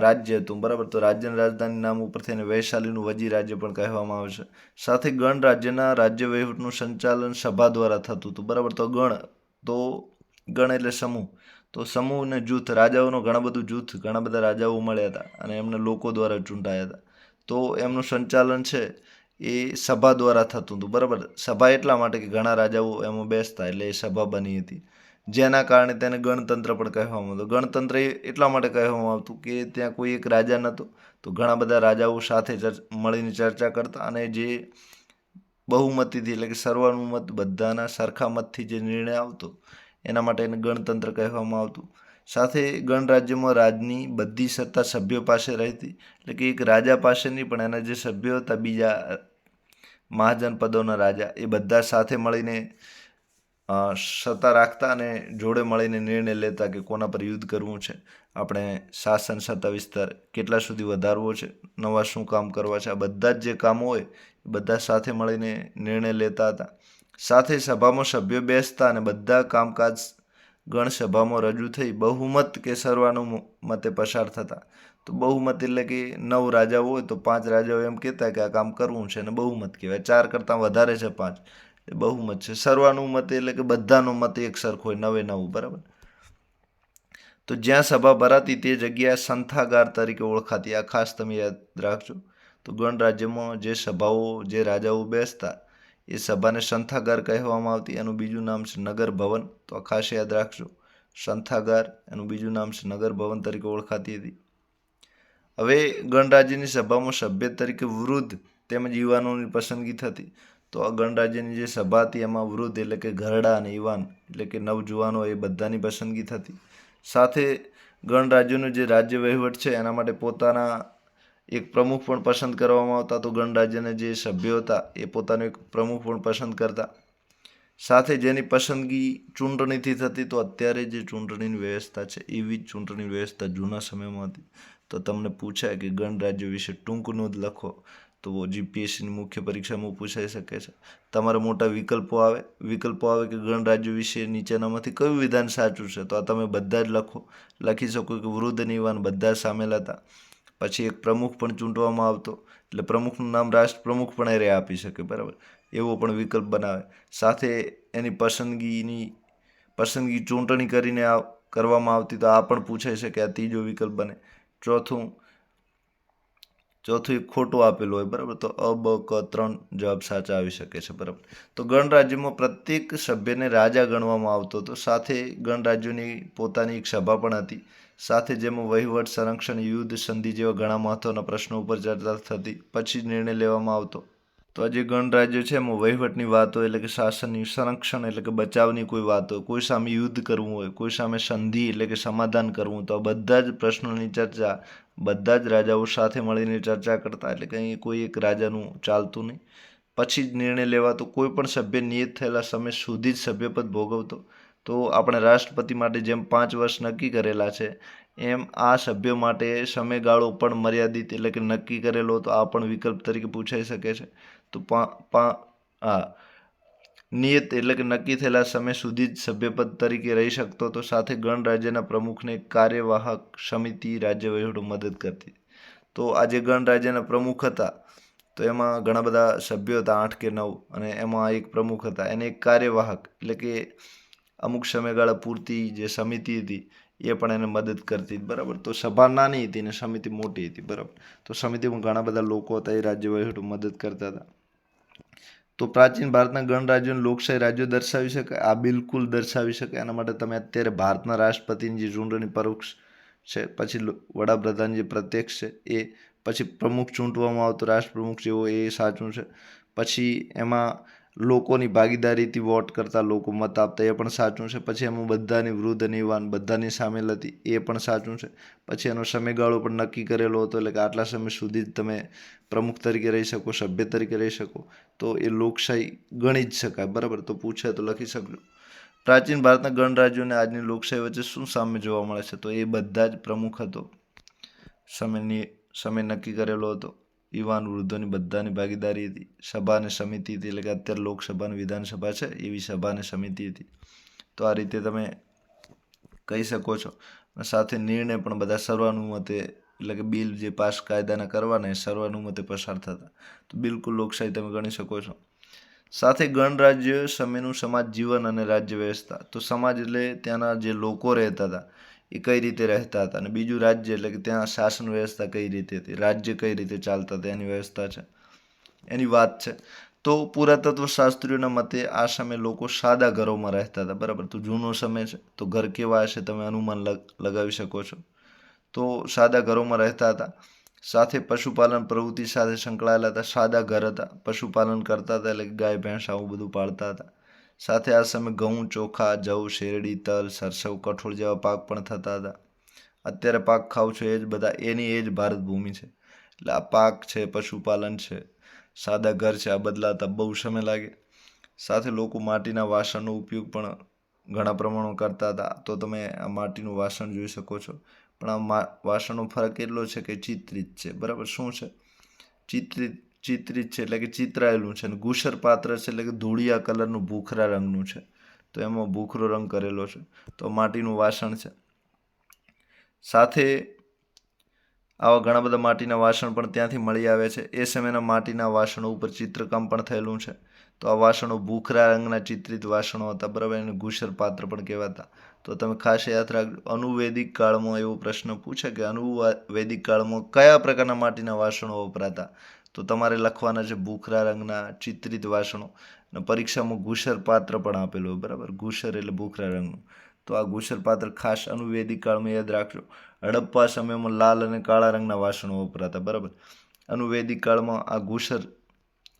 રાજ્ય હતું. બરાબર. તો રાજ્યની રાજધાની નામ ઉપરથી એને વૈશાલીનું વજી રાજ્ય પણ કહેવામાં આવે છે. સાથે ગણ રાજ્યના રાજ્ય વહીવટનું સંચાલન સભા દ્વારા થતું હતું. બરાબર. તો ગણ એટલે સમૂહ. તો સમૂહ અને જૂથ, રાજાઓનો ઘણા બધા રાજાઓ મળ્યા હતા અને એમને લોકો દ્વારા ચૂંટાયા હતા. તો એમનું સંચાલન છે એ સભા દ્વારા થતું હતું. બરાબર. સભા એટલા માટે કે ઘણા રાજાઓ એમાં બેસતા, એટલે એ સભા બની હતી, જેના કારણે તેને ગણતંત્ર પણ કહેવામાં આવતું. ગણતંત્ર એટલા માટે કહેવામાં આવતું કે ત્યાં કોઈ એક રાજા નહોતો, તો ઘણા બધા રાજાઓ સાથે મળીને ચર્ચા કરતા અને જે બહુમતીથી એટલે કે સર્વાનુમત બધાના સરખા મતથી જે નિર્ણય આવતો એના માટે એને ગણતંત્ર કહેવામાં આવતું. સાથે ગણરાજ્યમાં રાજની બધી સત્તા સભ્યો પાસે રહેતી, એટલે કે એક રાજા પાસે નહીં પણ એના જે સભ્યો હતા બીજા મહાજનપદોના રાજા, એ બધા સાથે મળીને સત્તા રાખતા અને જોડે મળીને નિર્ણય લેતા કે કોના પર યુદ્ધ કરવું છે, આપણે શાસન સત્તા વિસ્તાર કેટલા સુધી વધારવો છે, નવા શું કામ કરવા છે, આ બધા જ જે કામો હોય એ બધા સાથે મળીને નિર્ણય લેતા હતા. સાથે સભામાં સભ્યો બેસતા અને બધા કામકાજ ગણસભામાં રજૂ થઈ બહુમત કે સર્વાનુમતે પસાર થતા. તો બહુમત એટલે કે 9 રાજાઓ હોય તો 5 રાજાઓ એમ કહેતા કે આ કામ કરવું છે, અને બહુમત કહેવાય. 4 કરતાં વધારે છે 5 એ બહુમત છે. સર્વાનુમત એટલે કે બધાનો મત એક સરખો હોય, 9 બરાબર. તો જ્યાં સભા ભરાતી તે જગ્યા સંથાગાર તરીકે ઓળખાતી. આ ખાસ તમે યાદ રાખજો. તો ગણરાજ્યમાં જે સભાઓ, જે રાજાઓ બેસતા એ સભાને સંથાગાર કહેવામાં આવતી. એનું બીજું નામ છે નગર ભવન. તો આ ખાસ યાદ રાખજો, સંથાગાર, એનું બીજું નામ છે નગર ભવન તરીકે ઓળખાતી હતી. હવે ગણરાજ્યની સભામાં સભ્ય તરીકે વૃદ્ધ તેમજ યુવાનોની પસંદગી થતી. તો આ ગણરાજ્યની જે સભા હતી એમાં વૃદ્ધ એટલે કે ઘરડા અને યુવાન એટલે કે નવજુવાનો એ બધાની પસંદગી થતી. સાથે ગણરાજ્યનું જે રાજ્ય વહીવટ છે એના માટે પોતાના એક પ્રમુખ પણ પસંદ કરવામાં આવતા. તો ગણરાજ્યના જે સભ્યો હતા એ પોતાનો એક પ્રમુખ પણ પસંદ કરતા. સાથે જેની પસંદગી ચૂંટણીથી થતી. તો અત્યારે જે ચૂંટણીની વ્યવસ્થા છે એવી જ ચૂંટણી વ્યવસ્થા જૂના સમયમાં હતી. તો તમને પૂછાય કે ગણરાજ્ય વિશે ટૂંક નોંધ લખો, તો જીપીએસસીની મુખ્ય પરીક્ષામાં પૂછાઈ શકે છે. તમારા મોટા વિકલ્પો આવે કે ગણરાજ્ય વિશે નીચેનામાંથી કયું વિધાન સાચું છે, તો આ તમે બધા જ લખી શકો કે વૃદ્ધ અને યુવાન બધા સામેલ હતા. પછી એક પ્રમુખ પણ ચૂંટવામાં આવતો, એટલે પ્રમુખનું નામ રાષ્ટ્રપ્રમુખ પણ એ આપી શકે, બરાબર, એવો પણ વિકલ્પ બનાવે. સાથે એની પસંદગી ચૂંટણી કરીને કરવામાં આવતી. તો આ પણ પૂછાઈ શકે, આ ત્રીજો વિકલ્પ બને. ચોથું એક ખોટું આપેલું હોય, બરાબર. તો અ, બ, ક 3 જવાબ સાચા આવી શકે છે, બરાબર. તો ગણરાજ્યમાં પ્રત્યેક સભ્યને રાજા ગણવામાં આવતો હતો. સાથે ગણરાજ્યોની પોતાની એક સભા પણ હતી. સાથે જેમાં વહીવટ, સંરક્ષણ, યુદ્ધ, સંધિ જેવા ઘણા મહત્વના પ્રશ્નો ઉપર ચર્ચા થતી, પછી જ નિર્ણય લેવામાં આવતો. તો આ જે ગણરાજ્ય છે એમાં વહીવટની વાત હોય એટલે કે શાસનની, સંરક્ષણ એટલે કે બચાવની કોઈ વાત હોય, કોઈ સામે યુદ્ધ કરવું હોય, કોઈ સામે સંધિ એટલે કે સમાધાન કરવું, તો આ બધા જ પ્રશ્નોની ચર્ચા બધા જ રાજાઓ સાથે મળીને ચર્ચા કરતા. એટલે કંઈ કોઈ એક રાજાનું ચાલતું નહીં, પછી જ નિર્ણય લેવાતો. કોઈ પણ સભ્ય નિયત થયેલા સમય સુધી જ સભ્યપદ ભોગવતો. તો આપણે રાષ્ટ્રપતિ માટે જેમ 5 વર્ષ નક્કી કરેલા છે એમ આ સભ્યો માટે સમયગાળો પણ મર્યાદિત એટલે કે નક્કી કરેલો. તો આ પણ વિકલ્પ તરીકે પૂછાઈ શકે છે. તો નિયત એટલે કે નક્કી થયેલા સમય સુધી જ સભ્યપદ તરીકે રહી શકતો હતો. સાથે ગણરાજ્યના પ્રમુખને કાર્યવાહક સમિતિ રાજ્ય વહીવટમાં મદદ કરતી. તો આ જે ગણરાજ્યના પ્રમુખ હતા તો એમાં ઘણા બધા સભ્યો હતા, 8 કે 9, અને એમાં એક પ્રમુખ હતા. એને એક કાર્યવાહક એટલે કે અમુક સમયગાળા પૂરતી જે સમિતિ હતી એ પણ એને મદદ કરતી, બરાબર. તો સભા નાની હતી ને સમિતિ મોટી હતી, બરાબર. તો સમિતિમાં ઘણા બધા લોકો હતા, એ રાજ્ય વહીવટમાં મદદ કરતા હતા. તો પ્રાચીન ભારતના ગણરાજ્યોને લોકશાહી રાજ્યો દર્શાવી શકાય? આ બિલકુલ દર્શાવી શકાય. એના માટે તમે અત્યારે ભારતના રાષ્ટ્રપતિની જે ચૂંટણી પરોક્ષ છે, પછી વડાપ્રધાન જે પ્રત્યક્ષ છે એ, પછી પ્રમુખ ચૂંટવામાં આવતો રાષ્ટ્રપ્રમુખ જેવો એ સાચું છે. પછી એમાં લોકોની ભાગીદારીથી વોટ કરતા, લોકો મત આપતા, એ પણ સાચું છે. પછી એમાં બધાની વૃદ્ધ અને યુવાન બધાની સામેલ હતી, એ પણ સાચું છે. પછી એનો સમયગાળો પણ નક્કી કરેલો હતો, એટલે કે આટલા સમય સુધી જ તમે પ્રમુખ તરીકે રહી શકો, સભ્ય તરીકે રહી શકો. તો એ લોકશાહી ગણી જ શકાય. બરાબર, તો પૂછે તો લખી શકજો. પ્રાચીન ભારતના ગણરાજ્યો અને આજની લોકશાહી વચ્ચે શું સામ્ય જોવા મળે છે? તો એ બધા જ પ્રમુખ હતો, સમય નક્કી કરેલો હતો, યુવાન વૃદ્ધોની બધાની ભાગીદારી હતી, સભા અને સમિતિ હતી, એટલે કે અત્યારે લોકસભા અને વિધાનસભા છે એવી સભા અને સમિતિ હતી. તો આ રીતે તમે કહી શકો છો. સાથે નિર્ણય પણ બધા સર્વાનુમતે, એટલે કે બિલ જે પાસ કાયદાના કરવાના એ સર્વાનુમતે પસાર થતા. તો બિલકુલ લોકશાહી તમે ગણી શકો છો. સાથે ગણરાજ્ય સમયનું સમાજ જીવન અને રાજ્ય વ્યવસ્થા. તો સમાજ એટલે ત્યાંના જે લોકો રહેતા હતા એ કઈ રીતે રહેતા હતા, અને બીજું રાજ્ય એટલે કે ત્યાં શાસન વ્યવસ્થા કઈ રીતે હતી, રાજ્ય કઈ રીતે ચાલતા હતા, એની વ્યવસ્થા છે, એની વાત છે. તો પુરાતત્વ શાસ્ત્રીઓના મતે આ સમયે લોકો સાદા ઘરોમાં રહેતા હતા. બરાબર, તો જૂનો સમય છે તો ઘર કેવા હશે તમે અનુમાન લગાવી શકો છો. તો સાદા ઘરોમાં રહેતા હતા. સાથે પશુપાલન પ્રવૃત્તિ સાથે સંકળાયેલા હતા. સાદા ઘર હતા, પશુપાલન કરતા હતા, એટલે ગાય ભેંસ આવું બધું પાળતા હતા. સાથે આ સમયે ઘઉં, ચોખા, જવ, શેરડી, તલ, સરસવ, કઠોળ જેવા પાક પણ થતા હતા. અત્યારે પાક ખાવ છો એ જ બધા, એની એ જ ભારત ભૂમિ છે. એટલે આ પાક છે, પશુપાલન છે, સાદા ઘર છે, આ બદલાતા બહુ સમય લાગે. સાથે લોકો માટીના વાસણનો ઉપયોગ પણ ઘણા પ્રમાણમાં કરતા હતા. તો તમે આ માટીનું વાસણ જોઈ શકો છો. પણ આ વાસણનો ફરક એટલો છે કે ચિત્રિત છે. બરાબર, શું છે? ચિત્રિત છે એટલે કે ચિતરાયેલું છે. અને ગુસર પાત્ર છે એટલે કે ધૂળિયા કલરનું ભૂખરા રંગનું છે. તો એમાં ભૂખરો રંગ કરેલો છે. તો માટીનું વાસણ છે. સાથે આવા ઘણા બધા માટીના વાસણ પણ ત્યાંથી મળી આવે છે. એ સમયના માટીના વાસણો ઉપર ચિત્રકામ પણ થયેલું છે. તો આ વાસણો ભૂખરા રંગના ચિત્રિત વાસણો હતા. બરાબર, એને ગુસર પાત્ર પણ કહેવાતા. તો તમે ખાસ યાદ રાખજો. અનુવૈદિક કાળમાં એવો પ્રશ્ન પૂછે કે અનુવૈદિક કાળમાં કયા પ્રકારના માટીના વાસણો વપરાતા? તો તમારે લખવાના છે ભૂખરા રંગના ચિત્રિત વાસણો. અને પરીક્ષામાં ગુસર પાત્ર પણ આપેલું હોય. બરાબર, ગુસર એટલે ભૂખરા રંગનું. તો આ ગુસર પાત્ર ખાસ અનુવૈદિક કાળમાં યાદ રાખજો. હડપ્પા સમયમાં લાલ અને કાળા રંગના વાસણો વપરાતા. બરાબર, અનુવૈદિક કાળમાં આ ગુસર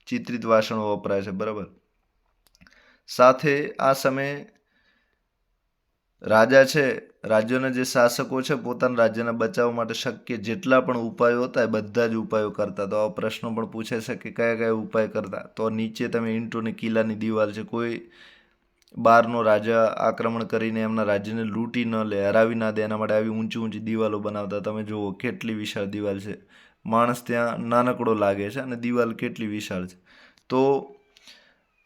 ચિત્રિત વાસણો વપરાય છે. બરાબર, સાથે આ સમયે રાજા છે, રાજ્યોના જે શાસકો છે, પોતાના રાજ્યના બચાવ માટે શક્ય જેટલા પણ ઉપાયો હતા એ બધા જ ઉપાયો કરતા. તો આ પ્રશ્નો પણ પૂછે છે કે કયા કયા ઉપાય કરતા. તો નીચે તમે ઈંટોની કિલ્લાની દિવાલ છે, કોઈ બહારનો રાજા આક્રમણ કરીને એમના રાજ્યને લૂંટી ન લે, હરાવી ના દે, એના માટે આવી ઊંચી ઊંચી દિવાલો બનાવતા. તમે જુઓ કેટલી વિશાળ દિવાલ છે. માણસ ત્યાં નાનકડો લાગે છે અને દિવાલ કેટલી વિશાળ છે. તો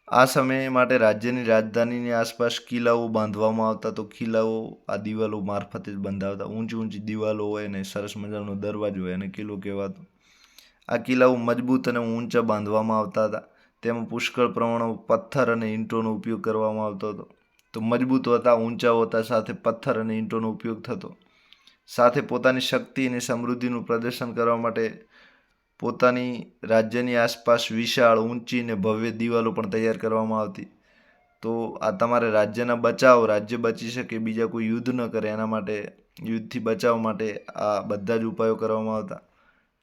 આ સમય માટે રાજ્યની રાજધાનીની આસપાસ કિલ્લાઓ બાંધવામાં આવતા. તો કિલ્લાઓ આ દિવાલો મારફતે જ બંધાવતા. ઊંચી ઊંચી દિવાલો હોય ને સરસ મજાનો દરવાજો હોય અને કિલ્લો કહેવાતો. આ કિલ્લાઓ મજબૂત અને ઊંચા બાંધવામાં આવતા હતા. તેમાં પુષ્કળ પ્રમાણમાં પથ્થર અને ઈંટોનો ઉપયોગ કરવામાં આવતો હતો. તો મજબૂત હતા, ઊંચા હોતા, સાથે પથ્થર અને ઈંટોનો ઉપયોગ થતો. સાથે પોતાની શક્તિ અને સમૃદ્ધિનું પ્રદર્શન કરવા માટે પોતાની રાજ્યની આસપાસ વિશાળ, ઊંચી ને ભવ્ય દિવાલો પણ તૈયાર કરવામાં આવતી. તો આ તમારે રાજ્યના બચાવ, રાજ્ય બચી શકે, બીજા કોઈ યુદ્ધ ન કરે એના માટે, યુદ્ધથી બચાવ માટે આ બધા જ ઉપાયો કરવામાં આવતા.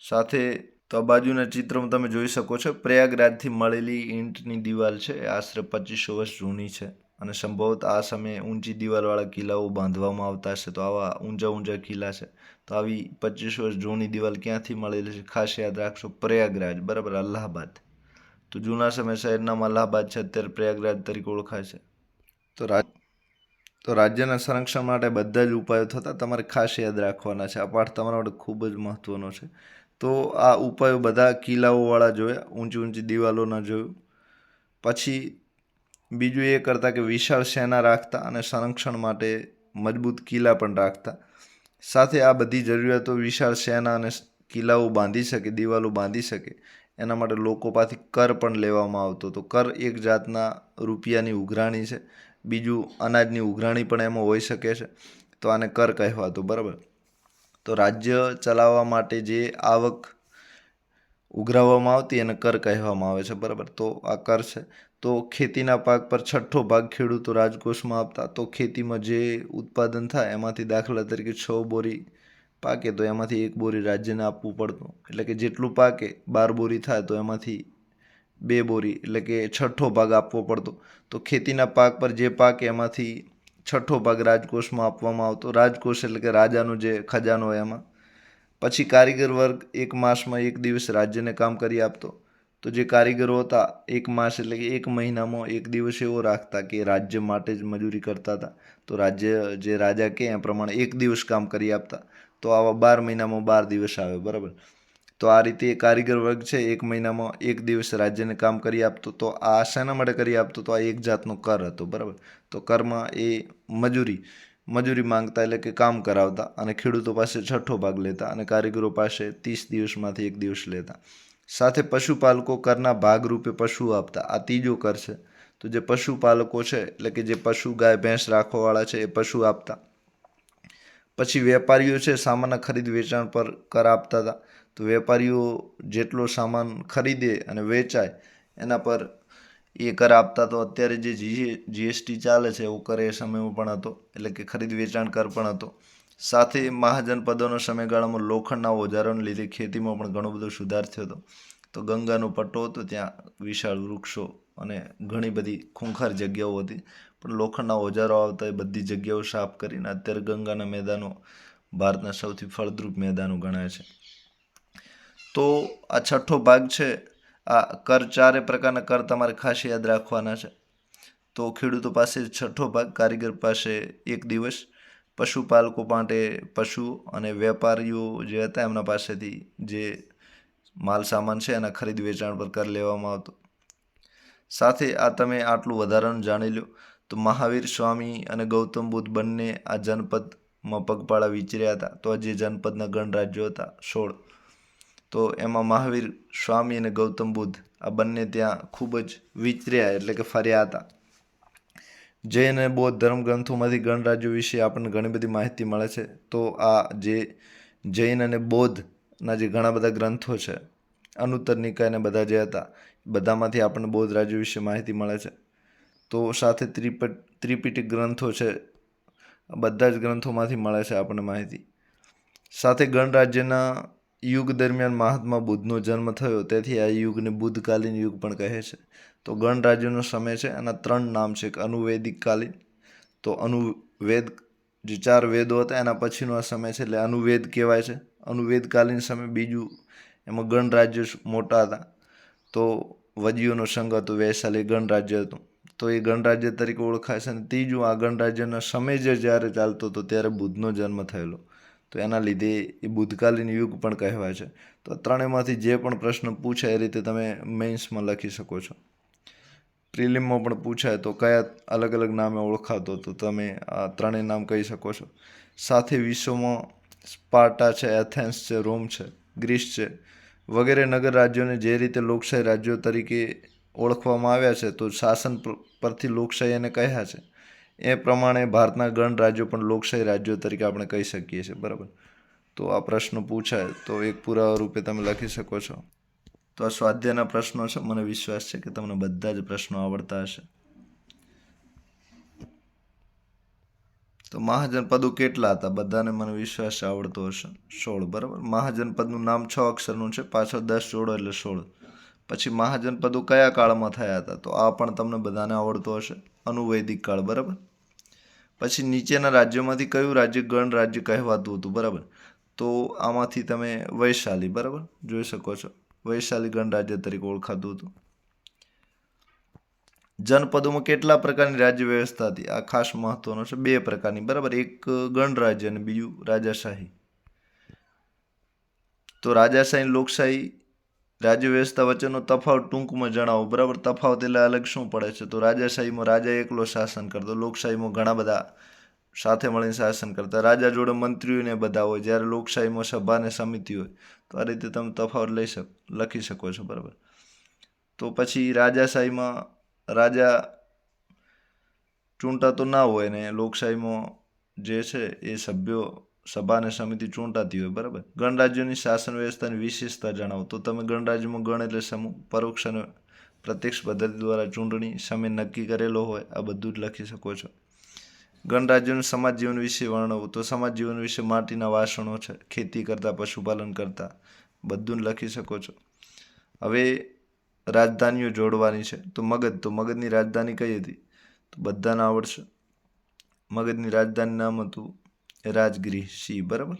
સાથે તો આ બાજુના ચિત્રમાં તમે જોઈ શકો છો, પ્રયાગરાજથી મળેલી ઈંટની દિવાલ છે. આશરે 2500 વર્ષ જૂની છે અને સંભવત આ સમયે ઊંચી દિવાલવાળા કિલ્લાઓ બાંધવામાં આવતા હશે. તો આવા ઊંચા ઊંચા કિલ્લા છે. તો આવી 2500 વર્ષ જૂની દિવાલ ક્યાંથી મળેલી છે? ખાસ યાદ રાખશો, પ્રયાગરાજ. બરાબર, અલ્હાબાદ. તો જૂના સમય શહેરનામાં અલ્હાબાદ છે, અત્યારે પ્રયાગરાજ તરીકે ઓળખાય છે. તો રાજ્યના સંરક્ષણ માટે બધા જ ઉપાયો થતા. તમારે ખાસ યાદ રાખવાના છે. આ પાઠ તમારા માટે ખૂબ જ મહત્વનો છે. તો આ ઉપાયો બધા કિલ્લાઓવાળા જોયા, ઊંચી ઊંચી દિવાલોના જોયું. પછી બીજું એ કરતા કે વિશાળ સેના રાખતા અને સંરક્ષણ માટે મજબૂત કિલ્લા પણ રાખતા. સાથે આ બધી જરૂરિયાતો, વિશાળ સેના અને કિલ્લાઓ બાંધી શકે, દિવાલો બાંધી શકે, એના માટે લોકો પાસેથી કર પણ લેવામાં આવતો. તો કર એક જાતના રૂપિયાની ઉઘરાણી છે. બીજું અનાજની ઉઘરાણી પણ એમાં હોઈ શકે છે. તો આને કર કહેવાતો. બરાબર, તો રાજ્ય ચલાવવા માટે જે આવક ઉઘરાવવામાં આવતી એને કર કહેવામાં આવે છે, બરાબર. તો આ કર છે. તો ખેતીના પાક પર 6ઠ્ઠો ભાગ ખેડૂતો રાજકોષમાં આપતા. તો ખેતીમાં જે ઉત્પાદન થાય એમાંથી દાખલા તરીકે 6 બોરી પાકે તો એમાંથી 1 બોરી રાજ્યને આપવું પડતું. એટલે કે જેટલું પાકે 12 બોરી થાય તો એમાંથી 2 બોરી એટલે કે 6ઠ્ઠો ભાગ આપવો પડતો. તો ખેતીના પાક પર જે પાકે એમાંથી 6ઠ્ઠો ભાગ રાજકોષમાં આપવામાં આવતો. રાજકોષ એટલે કે રાજાનો જે ખજાનો હોય એમાં. પછી કારીગર વર્ગ 1 માસમાં 1 દિવસ રાજ્યને કામ કરી આપતો. તો જે કારીગરો હતા 1 માસ એટલે કે 1 મહિનામાં 1 દિવસ એવો રાખતા કે રાજ્ય માટે જ મજૂરી કરતા હતા. તો રાજ્ય જે રાજા કહે એ પ્રમાણે 1 દિવસ કામ કરી આપતા. તો આવા 12 મહિનામાં 12 દિવસ આવે, બરાબર. તો આ રીતે કારીગર વર્ગ છે 1 મહિનામાં 1 દિવસ રાજ્યને કામ કરી આપતો. તો આ શાના માટે કરી આપતો? તો આ એક જાતનો કર હતો, બરાબર. તો કરમાં એ મજૂરી માંગતા એટલે કે કામ કરાવતા અને ખેડૂતો પાસે 6ઠ્ઠો ભાગ લેતા અને કારીગરો પાસે 30 દિવસમાંથી 1 દિવસ લેતા. સાથે પશુપાલકો કરના ભાગરૂપે પશુ આપતા. આ ત્રીજો કર છે. તો જે પશુપાલકો છે એટલે કે જે પશુ ગાય ભેંસ રાખવાવાળા છે એ પશુ આપતા. પછી વેપારીઓ છે સામાનના ખરીદ વેચાણ પર કર આપતા હતા. તો વેપારીઓ જેટલો સામાન ખરીદે અને વેચાય એના પર એ કર આપતા. તો અત્યારે જે જીએસટી ચાલે છે એવો કર એ સમયમાં પણ હતો, એટલે કે ખરીદ વેચાણ કર પણ હતો. સાથે મહાજનપદોના સમયગાળામાં લોખંડના ઓજારોને લીધે ખેતીમાં પણ ઘણો બધો સુધાર થયો હતો. તો ગંગાનો પટ્ટો હતો, ત્યાં વિશાળ વૃક્ષો અને ઘણી બધી ખૂંખાર જગ્યાઓ હતી, પણ લોખંડના ઓજારો આવતા એ બધી જગ્યાઓ સાફ કરીને અત્યારે ગંગાના મેદાનો ભારતના સૌથી ફળદ્રુપ મેદાનો ગણાય છે. તો આ 6ઠ્ઠો ભાગ છે. આ કર 4 પ્રકારના કર તમારે ખાસ યાદ રાખવાના છે. તો ખેડૂતો પાસે 6ઠ્ઠો ભાગ, કારીગર પાસે 1 દિવસ, પશુપાલકો માટે પશુ અને વેપારીઓ જે હતા એમના પાસેથી જે માલ સામાન છે એના ખરીદ વેચાણ પર કર લેવામાં આવતો. સાથે આ તમે આટલું વધારાનું જાણી લો. તો મહાવીર સ્વામી અને ગૌતમ બુદ્ધ બંને આ જનપદમાં પગપાળા વિચર્યા હતા. તો આ જે જનપદના ગણરાજ્યો હતા 16, તો એમાં મહાવીર સ્વામી અને ગૌતમ બુદ્ધ આ બંને ત્યાં ખૂબ જ વિચર્યા એટલે કે ફર્યા હતા. જૈન અને બૌદ્ધ ધર્મ ગ્રંથોમાંથી ગણરાજ્યો વિશે આપણને ઘણી બધી માહિતી મળે છે. તો આ જે જૈન અને બૌદ્ધના જે ઘણા બધા ગ્રંથો છે, અનુત્તર નિકાયને બધા જે હતા, બધામાંથી આપણને બૌદ્ધ રાજ્યો વિશે માહિતી મળે છે. તો સાથે ત્રિપિટક ગ્રંથો છે, બધા જ ગ્રંથોમાંથી મળે છે આપણને માહિતી. સાથે ગણરાજ્યના યુગ દરમિયાન મહાત્મા બુદ્ધનો જન્મ થયો, તેથી આ યુગને બુદ્ધકાલીન યુગ પણ કહે છે. તો ગણરાજ્યનો સમય છે એના 3 નામ છે. એક અનુવૈદિક કાલીન, તો અનુવેદ જે 4 વેદો હતા એના પછીનો આ સમય છે એટલે અનુવેદ કહેવાય છે. અનુવેદકાલીન સમય. બીજું એમાં ગણરાજ્ય મોટા હતા. તો વજ્જીઓનો સંઘ હતો, વૈશાલી ગણરાજ્ય હતું, તો એ ગણરાજ્ય તરીકે ઓળખાય છે. અને ત્રીજું આ ગણરાજ્યના સમય જ્યારે ચાલતો હતો ત્યારે બુદ્ધનો જન્મ થયેલો, તો એના લીધે એ બુદ્ધકાલીન યુગ પણ કહેવાય છે. તો ત્રણેયમાંથી જે પણ પ્રશ્ન પૂછાય એ રીતે તમે મેન્સમાં લખી શકો છો. પ્રિલિમમાં પણ પૂછાય તો કયા અલગ અલગ નામે ઓળખાતો તો તમે આ ત્રણેય નામ કહી શકો છો. સાથે વિશ્વમાં સ્પાર્ટા છે, એથેન્સ છે, રોમ છે, ગ્રીસ છે વગેરે નગર રાજ્યોને જે રીતે લોકશાહી રાજ્યો તરીકે ઓળખવામાં આવ્યા છે, તો શાસન પરથી લોકશાહી એને કહ્યા છે, એ પ્રમાણે ભારતના ગણરાજ્યો પણ લોકશાહી રાજ્યો તરીકે આપણે કહી શકીએ છીએ, બરાબર. તો આ પ્રશ્ન પૂછાય તો એક પુરાવા રૂપે તમે લખી શકો છો. તો આ સ્વાધ્યાયના પ્રશ્નો છે. મને વિશ્વાસ છે કે તમને બધા જ પ્રશ્નો આવડતા હશે. તો મહાજનપદો કેટલા હતા? બધાને મને વિશ્વાસ આવડતો હશે. 16, બરાબર. મહાજનપદનું નામ 6 અક્ષરનું છે, પાછળ 10 જોડો એટલે 16. પછી મહાજનપદો કયા કાળમાં થયા હતા? તો આ પણ તમને બધાને આવડતો હશે. અનુવૈદિક કાળ, બરાબર. પછી નીચેના રાજ્યોમાંથી કયું રાજ્ય ગણરાજ્ય કહેવાતું હતું? બરાબર. તો આમાંથી તમે વૈશાલી, બરાબર, જોઈ શકો છો. વૈશાલી ગણરાજ્ય તરીકે ઓળખાતું હતું. જનપદોમાં કેટલા પ્રકારની રાજ્ય વ્યવસ્થા હતી? આ ખાસ મહત્વનો છે. 2 પ્રકારની, બરાબર. એક ગણરાજ્ય અને બીજું રાજાશાહી. તો રાજાશાહી લોકશાહી રાજ્ય વ્યવસ્થા વચ્ચેનો તફાવત ટૂંકમાં જણાવો, બરાબર. તફાવત એટલે અલગ શું પડે છે? તો રાજાશાહીમાં રાજા એકલો શાસન કરતો, લોકશાહીમાં ઘણા બધા સાથે મળીને શાસન કરતા, રાજા જોડે મંત્રીઓને બધા હોય, જ્યારે લોકશાહીમાં સભા અને સમિતિ હોય. તો આ રીતે તમે તફાવત લખી શકો છો, બરાબર. તો પછી રાજાશાહીમાં રાજા ચૂંટાતો ના હોય ને લોકશાહીમાં જે છે એ સભ્યો સભા અને સમિતિ ચૂંટાતી હોય, બરાબર. ગણરાજ્યોની શાસન વ્યવસ્થાની વિશેષતા જણાવો. તો તમે ગણરાજ્યમાં ગણ એટલે સમૂહ, પરોક્ષ અને પ્રત્યક્ષ પદ્ધતિ દ્વારા ચૂંટણી, સમય નક્કી કરેલો હોય, આ બધું જ લખી શકો છો. ગણરાજ્યોનું સમાજ જીવન વિશે વર્ણવો. તો સમાજ જીવન વિશે માટીના વાસણો છે, ખેતી કરતા, પશુપાલન કરતા, બધું જ લખી શકો છો. હવે રાજધાનીઓ જોડવાની છે. તો મગધની રાજધાની કઈ હતી? તો બધાને આવડશે. મગધની રાજધાની નામ હતું રાજગીરી, સી, બરાબર.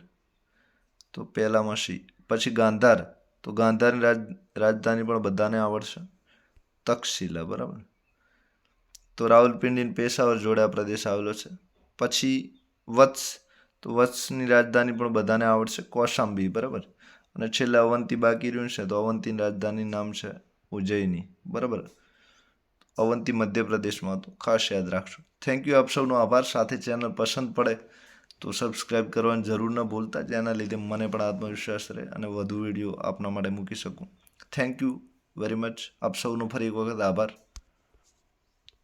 તો પહેલામાં સી. પછી ગાંધાર. તો ગાંધારની રાજધાની પણ બધાને આવડશે, તક્ષશિલા, બરાબર. તો રાવલપિંડી પેશાવર જોડે આ પ્રદેશ આવેલો છે. પછી વત્સ. તો વત્સની રાજધાની પણ બધાને આવડશે, કૌશાંબી, બરાબર. અને છેલ્લે અવંતી બાકી રહ્યું છે. તો અવંતીની રાજધાની નામ છે ઉજ્જૈની, બરાબર. અવંતી મધ્યપ્રદેશમાં હતું, ખાસ યાદ રાખજો. થેન્ક યુ, આપ સૌનો આભાર. સાથે ચેનલ પસંદ પડે તો સબસ્ક્રાઈબ કરવાની જરૂર ન ભૂલતા, જેના લીધે મને પણ આત્મવિશ્વાસ રહે અને વધુ વિડીયો આપના માટે મૂકી શકું. Thank you very much. આપ સૌનો ફરી એક વખત આભાર.